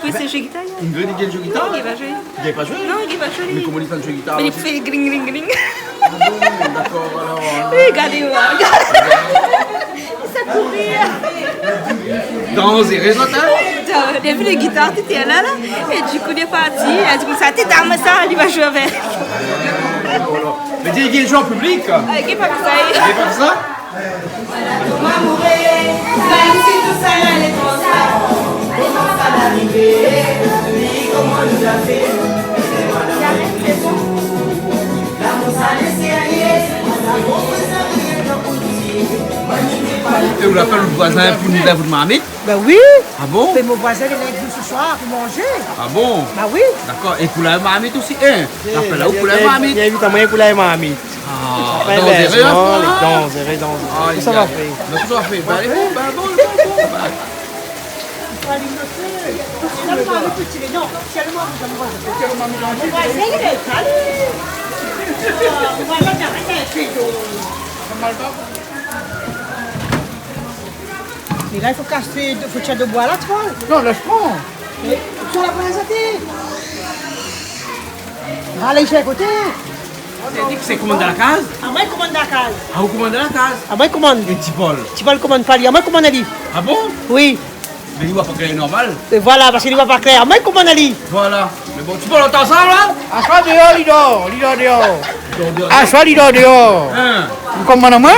S12: Peut ses jeux guitare.
S3: Ingrid, il joue de guitare?
S12: Il va jouer.
S3: Il n'avait pas joué?
S12: Non, il va jouer.
S3: Mais comment il fait de jouer de guitare?
S12: Mais il fait gring gring gring.
S3: D'accord, alors.
S12: Regardez-moi. Ça courir.
S3: Dans les réseaux, hein?
S12: On a vu la guitare, tu étais là, et du coup, il est parti. Elle a dit comme ça, t'es dans ça, il va jouer avec.
S3: Mais dis qu'il joue en public?
S12: Avec qui pas que ça y est.
S3: Il est pas que ça? Et vous l'appelez le voisin pour nous faire votre marmite?
S4: Ben oui.
S3: Ah bon?
S4: Mais mon voisin, il est venu ce soir pour manger.
S3: Ah bon?
S4: Ben oui.
S3: D'accord. Et pour la marmite aussi? L'appel là où pour la marmite?
S2: Il y a 8 moyen pour la marmite.
S3: Ah,
S2: Ben,
S3: dans
S2: ben,
S3: les rayons?
S2: non, les dons, les rayons.
S3: Ah,
S2: Ça va faire.
S3: Ben, tout va faire. Ben, allez, bon.
S4: Non, seulement vous Mon voisin, il est allé. Voilà, mais là, il faut casser, faut tirer de bois là, toi.
S5: Non, laisse prendre.
S4: Mais tu vas la présenter. Allez, je vais à côté.
S3: C'est commande dans la case?
S4: À moi, il commande la case.
S3: Ah, vous commandez la case?
S4: À moi, il commande.
S3: Et Tipol?
S4: Tipol commande pas lui. À moi, il commande lui.
S3: Ah bon?
S4: Oui.
S3: Mais il va pas créer normal.
S4: Et voilà, parce qu'il ne va pas clair. À moi, il commande lui.
S3: Voilà. Mais bon, Tipol, on entend ça là?
S5: À soi dehors, il dort dehors. À soi, il dort dehors. Vous comprenez moi?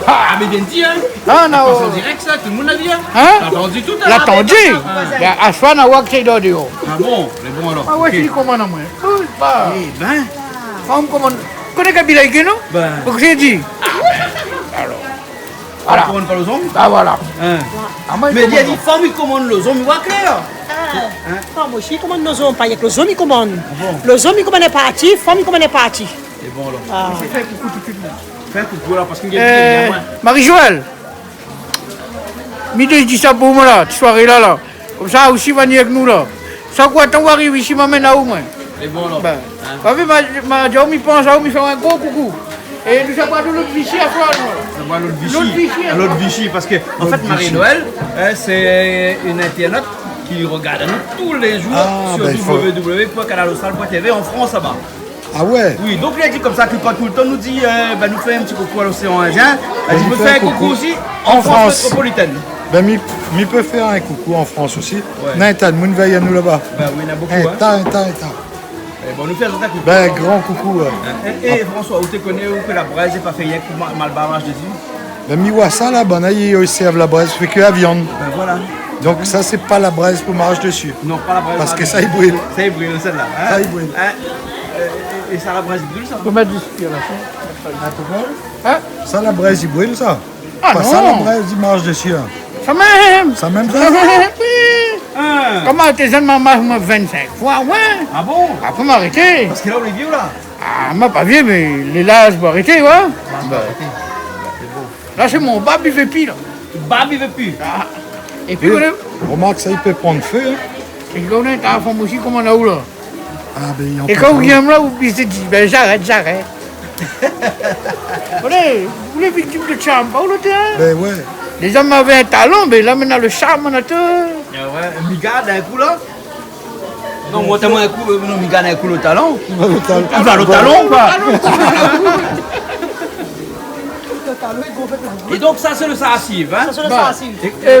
S3: Ah, mais bien dit, hein?
S5: Ah, non.
S3: C'est en direct ça, tout le monde a dit, hein?
S5: Hein?
S3: T'as entendu tout à
S5: L'a
S3: l'heure?
S5: entendu. À soi, il dort qu'il dort dehors.
S3: Ah bon? Mais bon alors.
S5: Ah ouais,
S3: ok.
S5: tu comprends moi. Pas.
S3: Eh ben.
S5: Femme commande. Connais Kabila Ike, non?
S3: Ben.
S5: Pour que j'ai dit. Alors.
S3: Voilà. On commande pas les hommes?
S5: Ah voilà.
S3: Mais il a dit, femme, il commande les hommes, il voit clair.
S4: Femme aussi, il commande nos hommes. Pas avec les hommes, il commande. Les hommes, il commande parti. Femme, il commande parti.
S3: C'est bon alors.
S4: Ah.
S3: Fais un coucou tout de suite. Fais un coucou là, parce qu'il y a moins.
S5: Marie-Joëlle. Midi, je dis ça pour moi là, cette soirée là. Comme ça aussi, va venir avec nous là. Ça quoi, t'en arrives ici, m'amène à où moi?
S3: C'est bon alors.
S5: Ben, ma Dieu, il pense à où, il fait un gros coucou. Et nous avons de l'autre Vichy à soi, nous.
S3: Ça va l'autre Vichy.
S5: L'autre Vichy.
S3: L'autre Vichy, parce que en fait, Marie-Noël, c'est une internaute qui regarde nous tous les jours sur www.canalosal.tv en France là-bas.
S10: Ah ouais?
S3: Oui, donc il a dit comme ça que quand tout le temps nous dit, nous fait un petit coucou à l'océan Indien, elle dit, me fait un coucou aussi en France métropolitaine.
S10: Ben, mi peut faire un coucou en France aussi. Non, t'as de monde veille à nous là-bas.
S3: Ben oui, il y en a beaucoup. Hein. Bon, nous faisons un coucou.
S10: Ben, grand coucou.
S3: Et François, où tu connais où que la braise n'est pas fait rien pour mal barrage de Dieu?
S10: Ben, mi voit ça là, ben, il aussi avec la braise, fait que la viande.
S3: Ben voilà.
S10: Donc ça, c'est pas la braise pour marcher dessus.
S3: Non, pas la braise.
S10: Parce que ça, il brûle.
S3: Ça, il brûle, celle-là. Hein?
S10: Ça, il brûle.
S3: Hein? Et ça, la braise, il brûle, ça?
S5: Tu peux mettre du sucre là.
S10: Hein? Ça, la braise, il brûle, ça.
S5: Ah
S10: pas
S5: non.
S10: ça, la braise, il marche dessus. Hein.
S5: Ça même.
S10: Ça même ça?
S5: Comment tes jeunes maman 25 fois, ouais.
S3: Ah bon?
S5: Après m'arrêter.
S3: Parce que là, on est vieux, là.
S5: Ah, m'a pas vu, mais les là, je peux arrêter, ouais. Là, c'est mon bab, il fait pire. Là.
S3: Bab, il veut plus.
S5: Ah. Et puis,
S10: remarque, ça, il peut prendre feu. Hein.
S5: Et on est à fond aussi, comme on a où là.
S10: Ah, ben,
S5: et quand vous viennez là, vous dites, ben j'arrête. Vous les victimes de charme, pas où le terrain.
S10: Ben ouais.
S5: Les hommes avaient un talent, mais là maintenant le charme, on a tout.
S3: Ouais, Miga d'un coup là. Non, moi, t'as un coup, non, Miga d'un coup le talent. Il va le talon, quoi. Et donc ça c'est le sarrassive, hein?
S4: Ça c'est le sarrassive.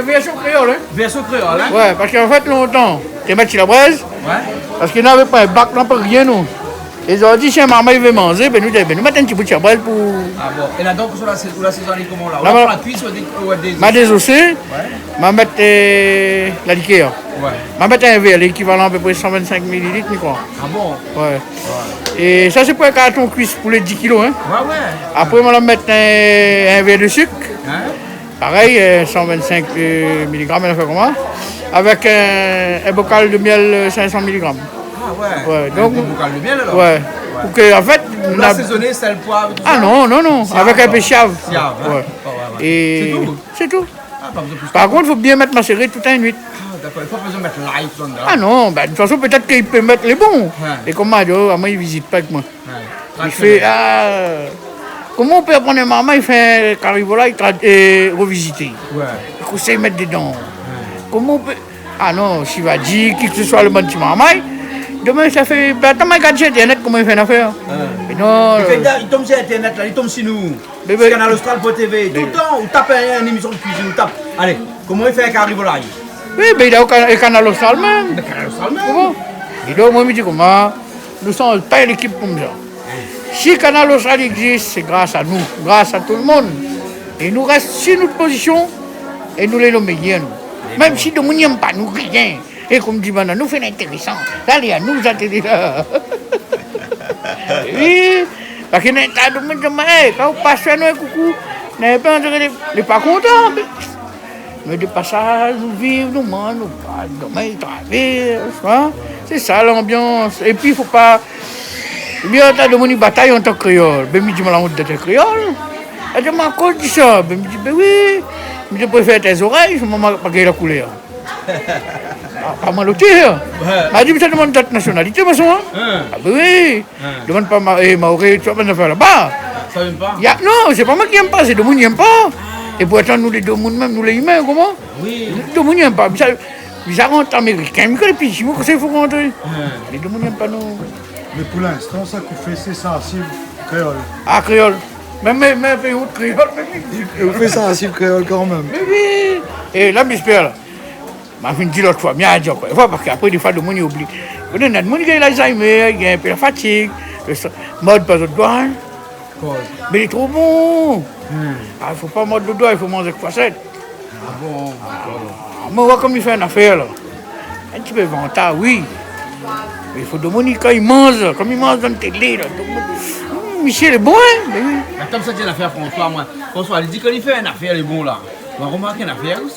S5: Version créole, hein?
S3: Version créole, hein?
S5: Ouais, parce qu'en fait longtemps, tu mets sur la braise.
S3: Ouais.
S5: Parce qu'ils n'avaient pas un bac, non pas rien, nous. Ils ont dit, si maman il veut manger, ben nous mettons un petit bout de chabrel pour...
S3: Ah bon, et là donc sur la saison comment là? On
S5: va
S3: la cuisse ou des...
S5: Ma désossé, ma mettre la liqueur.
S3: Ouais.
S5: Ma mettre un verre, l'équivalent à peu près 125 ml, je crois.
S3: Ah bon?
S5: Ouais. Et ça c'est pour un carton cuisse pour les 10 kilos, hein?
S3: Ouais.
S5: Après, on va mettre un verre de sucre.
S3: Hein?
S5: Pareil, 125 mg, on a fait comment? Avec un bocal de miel 500 mg.
S3: Ah ouais.
S5: Donc,
S3: un bocal de miel alors?
S5: Ouais. Pour que, en fait...
S3: Vous l'assaisonnez, sel, poivre, tout ça?
S5: Ah non. Avec un peu de chave.
S3: Siave, hein?
S5: Ouais. Et...
S3: C'est tout?
S5: Ah, pas besoin de plus. Par contre, il faut bien mettre macéré toute la nuit.
S3: Ah d'accord, il faut pas besoin de mettre l'ail dedans.
S5: Ah non, de toute façon, peut-être qu'il peut mettre les bons. Et comme moi, il ne visite pas avec moi. Il fait... Comment on peut apprendre un maman, il fait un carivola, il revisiter.
S3: Ouais.
S5: Il conseille de mettre dedans. Comment on peut... Ah non, s'il va dire qui que ce soit le bon petit maman, demain ça fait... Ben attends, regarde sur Internet comment il fait une affaire. Et non...
S3: Il tombe sur Internet, là, il tombe sur nous. Sur Canal Austral pour TV. Tout le temps, on tape une émission de cuisine, on tape. Allez, comment il fait un carivola?
S5: Oui, ben il a au Canal Austral même.
S3: Le Canal Austral même?
S5: Comment? Et donc, moi, je me dis comment? Nous sommes pas une équipe comme ça. Si Canal Austral existe, c'est grâce à nous, grâce à tout le monde. Et nous restons sur notre position et nous les meilleurs. Même si nous n'aimons pas, nous rien. Et comme dit maintenant, nous faisons intéressant. Allez, à nous, attendez là. Oui, parce que nous quand on passe à nous un coucou, on n'est pas content. Mais de passage, nous vivons, nous mangons, nous parlons, demain, ils traversent. Hein? C'est ça l'ambiance. Et puis, il ne faut pas. Bien, tu as demandé une bataille en tant que créole. Ben, je dis, la honte d'être créole. Elle dit, mais à cause de ça. Ben, je dis, ben oui. Je préfère tes oreilles, je ne vais pas gagner la couleur. Pas mal au tir. Elle dit, mais ça demande ta nationalité, ma soeur. Ah, ben oui. Je demande pas ma oreille, tu vas pas faire là-bas.
S3: Ça n'aime pas?
S5: Non, c'est pas moi qui n'aime pas, c'est le monde qui n'aime pas. Et pourtant, nous les deux mondes, même nous les humains, comment?
S3: Oui.
S5: Les deux mondes n'aiment pas. Ils rentrent américains, mais les pays, moi, il faut rentrer. Les deux mondes n'aiment pas, non.
S10: Mais pour l'instant, ça qu'on fait, c'est sensible créole.
S5: Ah, créole. Même un pays autre créole.
S10: On fait sensible créole quand même.
S5: Mais oui. Et là, j'espère, là. Je me dis l'autre fois, bien à dire quoi. Parce qu'après, des fois, le monde oublie. Il y a des gens qui ont l'Alzheimer, il y a un peu la fatigue, le mode pas de doigt. Mais il est trop bon. Il ne faut pas mordre le doigt, il faut manger croissette.
S3: Ah bon?
S5: Moi, vois comme il fait une affaire là. Un petit peu vantard, oui. Mais il faut demander quand il mange, comme il mange dans la télé. Là. Michel est bon, hein? Mais oui.
S3: Comme ça, c'est une affaire, François. Moi. François, il dit qu'il fait une affaire, il est bon là. On va remarquer une affaire, il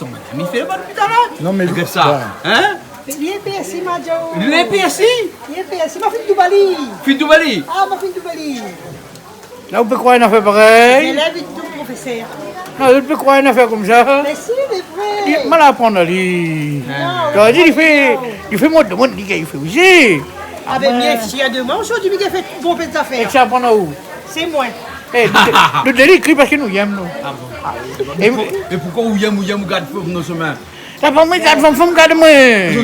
S3: fait pas depuis tout à l'heure.
S10: Non, mais
S3: regarde ça. Hein?
S4: Il est PSI, Madjo.
S3: Il est PSI?
S4: Il est PSI, ma fille Doubali.
S3: Fille Doubali?
S4: Ah, ma fille Doubali.
S5: Là, on peut croire une affaire pareille.
S4: Élève et tout, professeur.
S5: Non, on peut croire une affaire comme ça.
S4: Mais si, il est vrai.
S5: Il mal à apprendre, lui. Il fait moi de monde, il fait aussi.
S4: Ah, ben bien, s'il y a demain, aujourd'hui, il a fait bon peu d'affaires.
S5: Et ça apprend où?
S4: C'est moi.
S5: Le délit écrit parce que nous aimons, nous.
S3: Ah bon? Et pourquoi vous aimez garde pour nos chemins?
S5: Ça va me garder, femme garde moi.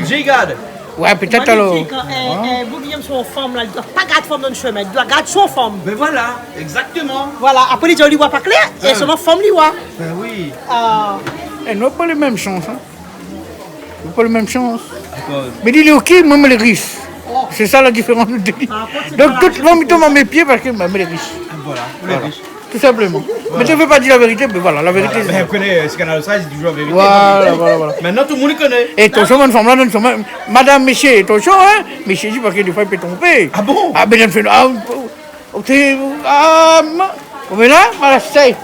S3: J'ai garde.
S5: Ouais, peut-être alors.
S4: Quand Guillaume son femme, là, il ne doit pas garder femme dans le chemin, il doit garder son femme.
S3: Mais voilà, exactement.
S4: Voilà, après les gens ne voient pas clair, et seulement femme lui voit.
S3: Ben oui.
S5: Et nous n'avons pas les mêmes chances. Hein. Nous n'avons pas les mêmes chances. Mais il est ok, moi, je suis riche. C'est ça la différence de délit. Donc, tout le monde tombe à mes pieds parce que moi, je suis riche.
S3: Voilà, vous êtes riche.
S5: Tout simplement. Mais je ne veux pas dire la vérité, mais voilà, la vérité.
S3: Voilà, vous connaissez ce canal 16, c'est toujours la vérité.
S5: Voilà.
S3: Maintenant, tout le monde le connaît.
S5: Et attention, bonne femme là, madame, monsieur, attention, hein. Monsieur, parce que des fois, il peut tromper.
S3: Ah bon?
S5: Ah, ben, il fait. Ah, vous êtes là? Voilà, c'est.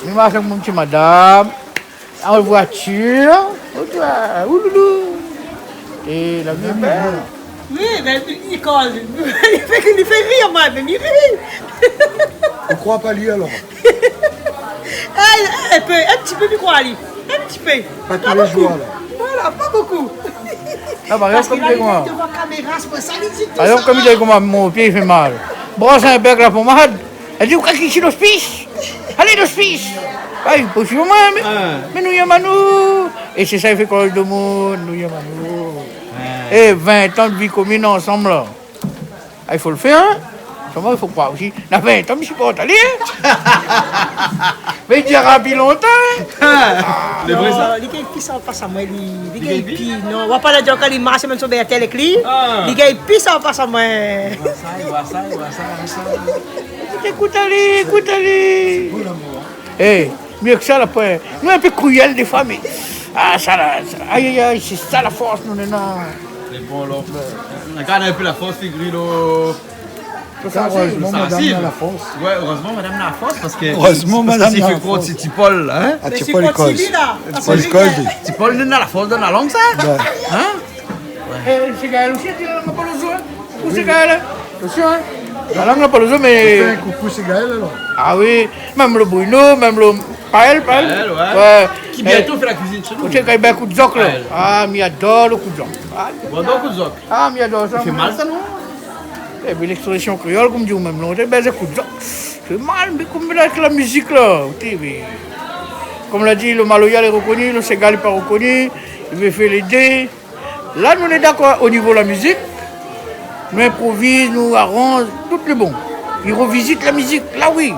S5: Je marche avec mon petit madame, en voiture. Et la vie est belle.
S4: Oui, mais il colle. Il fait rire, moi, mais il rit.
S10: On ne croit pas lui alors.
S4: Un petit peu micro à lui. Un petit peu.
S10: Pas tous les jours alors.
S4: Voilà, pas beaucoup.
S5: Ah, par exemple, comme il est
S4: devant la caméra, c'est pour ça qu'il dit tout
S5: par exemple,
S4: ça.
S5: comme il est comme mon pied, il fait mal. Brosse un bec la pommade. Elle dit, où est-ce qu'il l'hospice? Allez, l'hospice. Ah, il pose sur moi, mais nous y sommes à nous. Et c'est ça, il fait collège de monde, nous y sommes à nous. Et 20 ans de vie commune ensemble, là. Ah, il faut le faire, hein. Comment il faut croire aussi. Dans 20 ans, je ne suis pas allé, hein. Mais il dira depuis longtemps, hein.
S4: Les vrais ça. Les gars, ils pissent en face à moi. Les gars, ils pissent. Non, on va pas le dire quand ils marchent, même sur BRT avec lui. Les gars, ils pissent en face à moi.
S3: Il voit ça.
S5: Écoute, allez. Eh, mieux que ça, là, point. Nous, un peu cruel des fois, mais. Ah, ça, là. Aïe, c'est ça la force, nous, non.
S3: Mais bon, alors, on regarde un peu la force, Grilo.
S10: Heureusement, madame la force.
S3: Ouais, heureusement, madame la force, parce que.
S10: Heureusement, madame
S3: la
S10: la
S3: force. Parce que c'est Tipol, hein.
S10: Ah, Tipol, il cause.
S3: Tipol, il a la force dans la langue, ça. Hein?
S5: C'est Gaël aussi, tu n'as pas le zoo, hein. Où c'est Gaël? Attention, hein. La langue n'a pas le zoo, mais.
S10: Un coucou, c'est Gaël alors.
S5: Ah oui, même le Bruno, même le. Paël,
S3: ouais. Qui bientôt fait la cuisine chez nous.
S5: Tu sais qu'il y a un coup de zoc, là. Ah, mais j'adore le coup de zoc.
S3: Bon, donc, coup de zoc.
S5: Ah, mais j'adore ça.
S3: Ça fait mal, ça, non?
S5: Eh bien, l'expression créole, comme dit ou même, c'est un coup de zoc. C'est mal, mais comme avec la musique, là. Comme l'a dit, le Maloya est reconnu, le Ségal n'est pas reconnu, il veut faire les dés. Là, nous, on est d'accord au niveau de la musique. Nous improvisons, nous arrangeons, tout est bon. Ils revisitent la musique, là, oui.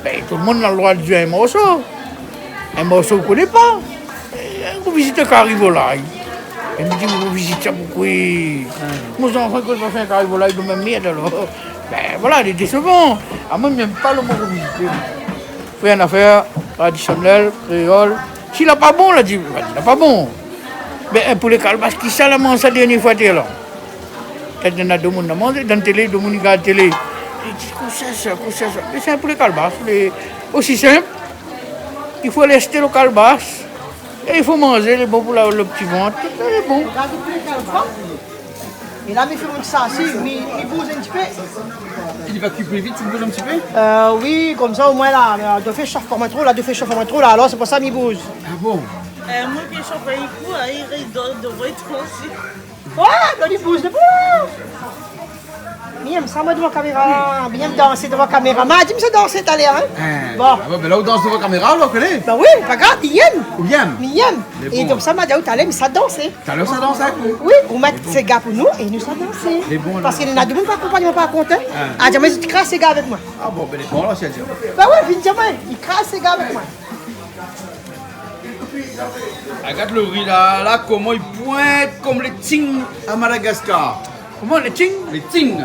S5: Ben, tout le monde a le droit de jouer un morceau. Un morceau qu'on ne connaît pas. On visite un carivolaille. Elle me dit, vous visitez ça pourquoi? Moi, enfants, quand je vais faire un carivolaille de ma merde, alors. Ben voilà, il est décevant. Ah, moi, je n'aime pas le mot revisiter. Il fait une affaire traditionnelle, créole. S'il n'a pas bon, là, dit, il n'a pas bon. Ben, pour les calbasses, qui ça, la mange sa dernière fois, là? Peut-être qu'il y en a deux monde à manger, dans la télé, deux monde qui regardent la télé. Il dit, ça. Mais c'est un poulet calebasse. Aussi simple. Il faut lester le calebasse. Et il faut manger, il est bon pour le petit ventre. Il est bon.
S4: Regarde le poulet calebasse. Et là, il fait ça aussi, mais il bouge un petit peu.
S3: Il va cuire plus vite, il bouge un petit peu?
S4: Oui, comme ça, au moins, là, deux feux chauffe pas trop, là, deux feux chauffe pas trop, là, alors c'est pour ça qu'il bouge.
S3: Ah bon?
S9: Moi, qui chauffe pas, il doit être aussi.
S4: Ouais, il bouge de bout. Bien, ça m'a devant la caméra, bien danser devant la caméra. Mais dis-moi, ça danser, t'as l'air, hein? Bon.
S3: Ah bon, ben là où danse devant la caméra, on le connaît?
S4: Ben oui, regarde, il aime.
S3: Il aime?
S4: Il aime. Et donc ça m'a dit, t'as l'air, mais ça dansait.
S3: T'as l'air, ça danse, hein?
S4: Oui, on met ces gars pour nous et nous, ça dansait. Parce qu'il y en a deux monde qui accompagnent pas compte. Ah, dis-moi, tu crasses ces gars avec moi.
S3: Ah bon, ben les bons là, c'est dire.
S4: Ben oui, dis-moi, il crasse ces gars avec moi.
S3: Regarde le riz là, comment il pointe comme les ting à Madagascar.
S5: Comment les ting?
S3: Les ting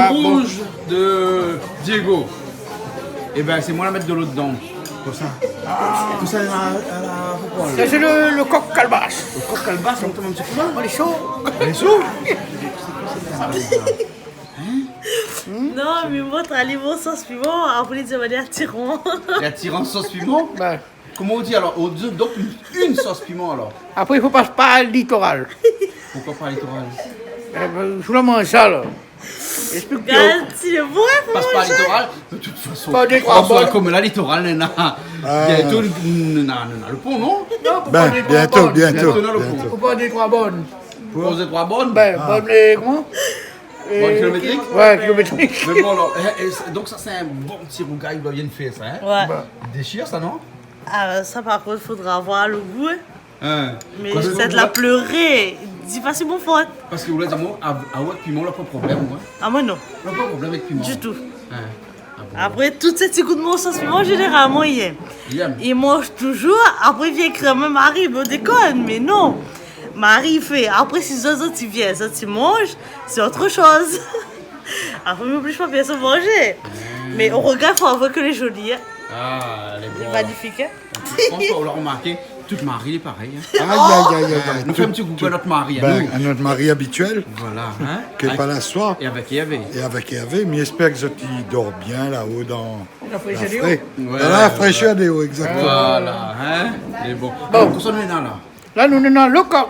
S3: rouges de Diego. Et ben c'est moi la mettre de l'eau dedans. Comme ça. Tout ça à la.
S5: C'est le coq calebasse.
S3: Le coq calebasse, on tombe un petit peu.
S5: On est chaud.
S3: On est chaud.
S9: Non, mais moi, tu as les mots sans piment, après, tu vas dire attirant.
S3: Et attirant sauce piment? Ben. Comment on dit alors? Donc une sauce piment alors?
S5: Après, il ne faut passer par le littoral.
S3: Pourquoi pas le littoral?
S5: Je voulais manger ça là. Explique
S9: bien. Tu le vois,
S3: passe par le littoral. De toute façon,
S5: pas des
S3: comme la littoral, bientôt le pont, non?
S10: Ben, bientôt.
S5: Faut pas des trois bonnes.
S3: Pour des trois bonnes?
S5: Ben, bonnes, comment?
S3: Bonne kilométrique?
S5: Ouais, kilométrique.
S3: Mais bon alors, donc ça c'est un bon petit rougail, il doit bien faire ça, hein?
S9: Ouais.
S3: Il déchire ça, non?
S9: Ah, ça par contre, faudra avoir le goût. Mais
S3: quoi,
S9: peut-être la pleurer. Dis pas si bon faute.
S3: Parce que vous voulez dire, moi, avec piment, on n'a pas de problème, moi.
S9: Ah, moi non.
S3: On n'a pas de problème avec piment.
S9: Du tout. Après, toutes ces petits coups de mots sauce piment, généralement, il aime. Il mange toujours. Après, il vient crémer Marie, me déconne, mais non. Marie, il fait. Après, si les autres, ils viennent, les autres, ils mangent, c'est autre chose. Après, il m'oblige pas bien se manger. Mais au regard, il faut avouer que les jolis.
S3: Ah, les bons.
S9: Magnifique, hein?
S3: Je pense qu'on l'a remarqué, toute Marie est pareille.
S10: Aïe.
S3: Nous faisons un petit coucou à notre mari.
S10: À notre mari habituel.
S3: Voilà.
S10: Qui n'est pas là ce soir.
S3: Et avec Yahvé.
S10: Mais j'espère que Zoti dort bien là-haut dans
S5: la fraîcheur des
S10: hauts. Dans la fraîcheur des hauts, exactement.
S3: Voilà. Les bons.
S5: Bon.
S3: Qu'est-ce qu'on est là?
S5: Là, nous sommes dans le coq.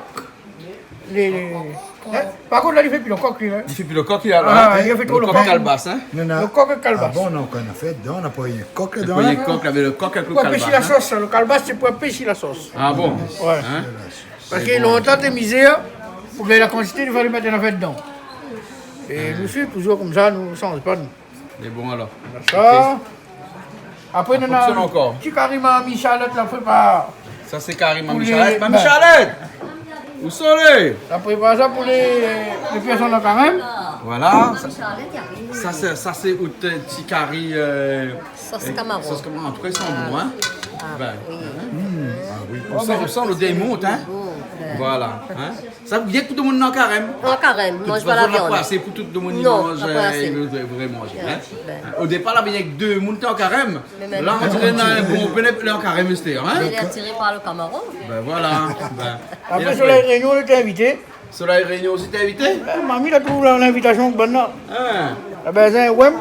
S5: Par contre, là, il fait plus le coq, lui. Hein.
S3: Il fait plus le coq, il a
S5: là. Il fait trop le
S3: coq calebasse. Hein.
S5: Le coq calebasse.
S10: Ah bon, non, qu'on a fait dedans, on n'a pas eu le coq dedans.
S3: On n'a pas eu le coq, le coq avec le
S5: calebasse. Pour pêcher la sauce, le calebasse, c'est pour pêcher la sauce.
S3: Ah bon?
S5: Ouais. Hein? Parce qu'ils ont tant de misère, pour que la quantité, il fallait mettre la fête dedans. Et nous sommes toujours comme ça, nous ne changeons pas.
S3: C'est bon alors.
S5: Ça. Après, on a un petit carrément à Michalette, la prépare.
S3: Ça, c'est carrément Michalette. Ma Michalette! Où sont les?
S5: Ça prépare ça pour les personnes en carême.
S3: Voilà. Ça c'est un petit carré.
S7: Sauce Camaro.
S3: Sauce Camaro. En tout cas, ils sont bons, hein?
S7: Ben, oui.
S3: On sent le démonte, hein? Voilà. Hein? Ça vous dit que tout le monde est en carême?
S7: En carême, mange pas la viande.
S3: C'est pour tout le monde qui
S7: mange,
S3: il veut manger. Au départ, là, il y a que 2 personnes en carême. Là, on dirait qu'on est en carême, c'était.
S7: Il est attiré par le Camaro.
S3: Ben voilà.
S5: Après, sur la réunion, on était invité.
S3: Sur la réunion, vous êtes invité?
S5: Mamie, a trouvé l'invitation bonne là. Ben, c'est Wem.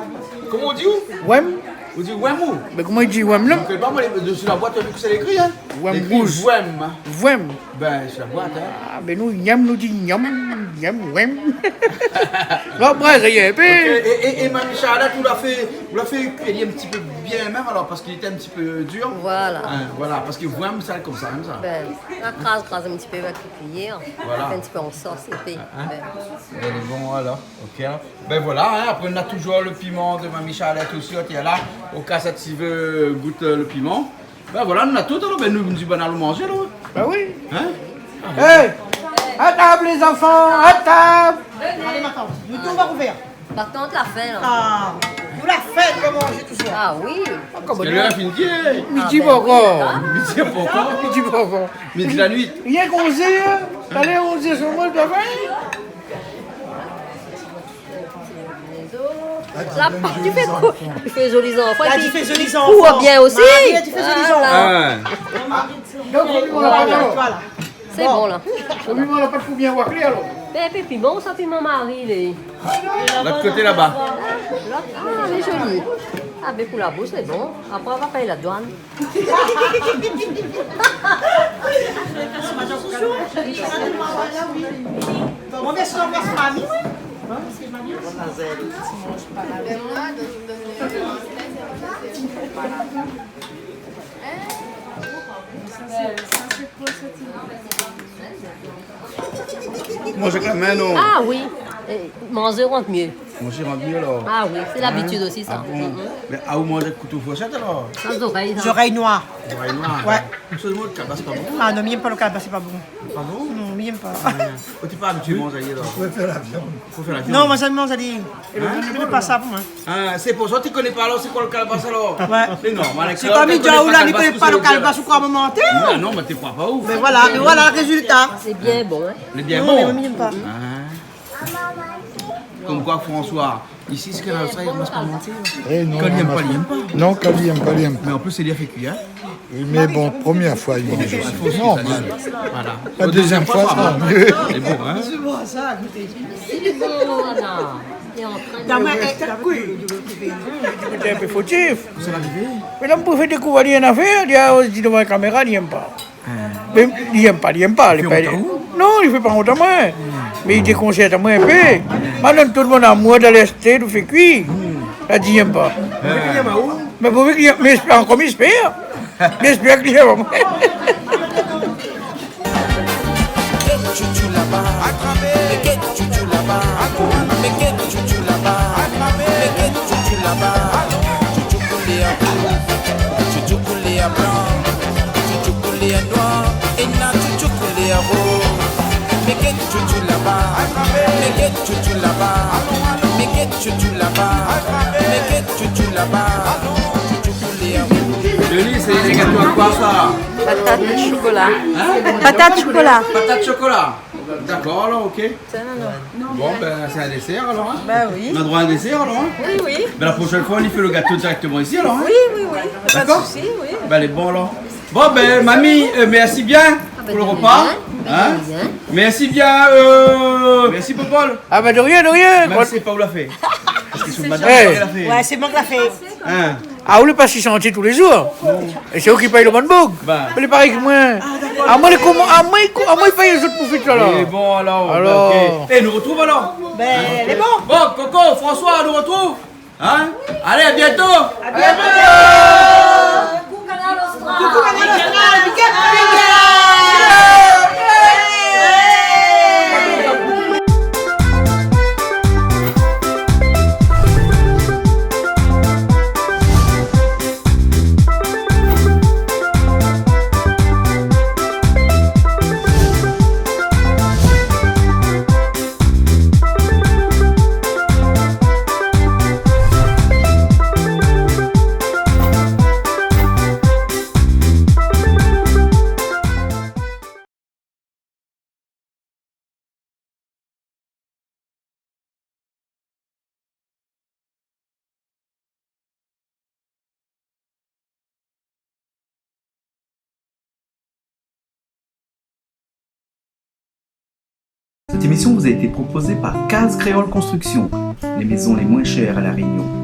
S3: Comment on dit où?
S5: Wem.
S3: Vous dites Wem où?
S5: Mais comment il dit Wem là?
S3: Je ne sais pas, moi, sur la boîte, vu que c'est écrit, hein?
S5: Wem rouge.
S3: Wem.
S5: Wem.
S3: Ben, sur la boîte, hein?
S5: Ah, ben nous, Yam nous dit Yam, Wem. Là, après, ça y est.
S3: Et Mamie Charlotte, vous l'a fait cuire un petit peu bien même, alors, parce qu'il était un petit peu dur.
S7: Voilà.
S3: Voilà, parce que Wem, ça comme ça, comme ça.
S7: Ben, la crase un petit peu avec le cuillère.
S3: Voilà.
S7: Un petit peu en sauce, et puis.
S3: Ben, bon, alors, ok. Ben voilà, hein, après, on a toujours le piment de Mamie Charlotte aussi, qui est là. Au cas où tu veux goûter le piment. Ben voilà, on a tout, alors, ben nous disons, ben allons manger, là.
S5: Ben oui.
S3: Hein?
S5: Hey! À table, les enfants! À table!
S4: Allez, ma tante, le tout va ouvert.
S7: Ma tante l'a fait, là.
S4: Ah, vous la faites, vous mangez tout ça.
S7: Ah oui.
S3: C'est l'heure fini.
S5: Midi pas encore.
S3: Midi pas encore.
S5: Midi pas encore.
S3: Midi la nuit.
S5: Rien qu'on sait, t'allais on sait sur moi, t'as fait?
S7: Là, tu fais quoi? Tu fais jolis enfants.
S4: Là, tu fais jolis enfants.
S7: Ou bien aussi.
S4: Marie, tu fais jolis enfants.
S5: Donc, on l'a pas
S4: voilà.
S7: C'est bon, là.
S5: On l'a pas tout bien waclé, alors.
S7: Ben, puis bon, ça, puis mon mari, il est.
S3: L'autre côté là-bas.
S7: Ah, elle est jolie. Ah, ben, pour la bouche, c'est bon. Après, on va payer la douane.
S4: On vient sur la mamie.
S3: Manger quand même, non?
S7: Ah oui, manger rentre mieux.
S3: Manger rentre mieux, alors.
S7: Ah oui, c'est l'habitude aussi, ça.
S3: Ah bon? Mais à où manger couteau fourchette, alors?
S7: Sans oreilles.
S4: Oreilles noires.
S3: Oreilles noires?
S4: Ouais.
S3: Seulement le calebasse, pas bon?
S4: Ah non, m'aime pas le calebasse, c'est pas bon.
S3: Pas bon?
S4: Non, m'aime pas.
S3: Tu n'es pas habitué à manger, alors?
S10: Il faut faire la viande.
S3: Faut faire la viande.
S4: Non, moi, ça me mange à dire. Je ne connais pas ça pour moi.
S3: Ah, c'est pour ça que tu ne connais pas, alors, c'est quoi le calebasse, alors?
S4: Ouais.
S3: C'est normal.
S4: C'est comme il dit, là, ne connaît pas le calebasse ou quoi, à moment mentir?
S3: Non, non, mais tu crois pas ouf.
S4: Mais voilà le résultat.
S7: C'est bien bon, hein?
S3: C'est bien
S4: Non,
S3: bon.
S4: mais m'aime pas.
S3: Comme quoi, François, ici, ce qu'il y a ça, il ne mange pas mentir.
S10: Non,
S3: Quand il n'aime pas, il n'aime pas.
S10: Non, quand il n'aime pas, il n'aime pas.
S3: Mais en plus, c'est lui qui a fait cuire.
S10: Mais bon, première fois, il mange aussi. Normal.
S3: Voilà.
S10: La deuxième fois, ça va mieux.
S3: C'est bon, hein?
S4: C'est bon, ça, écoutez.
S7: C'est bon, Anna. T'es en train de...
S4: Dans ma tête,
S5: T'es un peu fautif.
S3: C'est l'arrivée.
S5: Mais là, pour faire découvrir une affaire, il y a aussi devant la caméra, il n'aime pas. Mais il n'aime pas. Non, il ne fait pas honte à moi. Mais il déconseille à moi un peu. Maintenant, tout le monde a moi de l'Est, nous fait cuire. Là, il n'aime pas. Mais pour qu'il mais encore m'espère. J'espère qu'il y a vraiment.
S3: Denis, c'est les gâteaux à quoi ça?
S8: Patate chocolat.
S3: Hein?
S8: Patate chocolat.
S3: Patate chocolat. D'accord, alors, ok. Bon, ben c'est un dessert alors. Hein?
S8: Bah oui.
S3: On a droit à un dessert alors. Hein?
S8: Oui, oui.
S3: Ben, la prochaine fois, on y fait le gâteau directement ici alors. Hein?
S8: Oui, oui, oui. Pas de
S3: D'accord?
S8: souci, oui.
S3: Ben, elle est bon alors. Bon, ben, mamie, merci bien pour le repas. Hein? Merci bien. Merci, Popol.
S5: Ah, ben de rien.
S3: Même si c'est pas où l'a fait. Parce que c'est madame
S5: Hey.
S3: qui l'a fait.
S4: Ouais, c'est moi qui l'a fait.
S3: Hein?
S5: Ah, on ne pas s'y sentir tous les jours. Et c'est eux qui payent le bon bug. Mais il paraît que moi. À moi, ils payent les autres profits là.
S3: Et bon, alors.
S5: Ok.
S3: Et nous retrouve alors.
S4: Ben, elle est bon.
S3: Bon, Coco, François, on nous retrouve. Hein? Allez, à bientôt.
S4: À bientôt. Coucou, Canal Austral.
S13: Cette émission vous a été proposée par Case Créole Construction, les maisons les moins chères à La Réunion.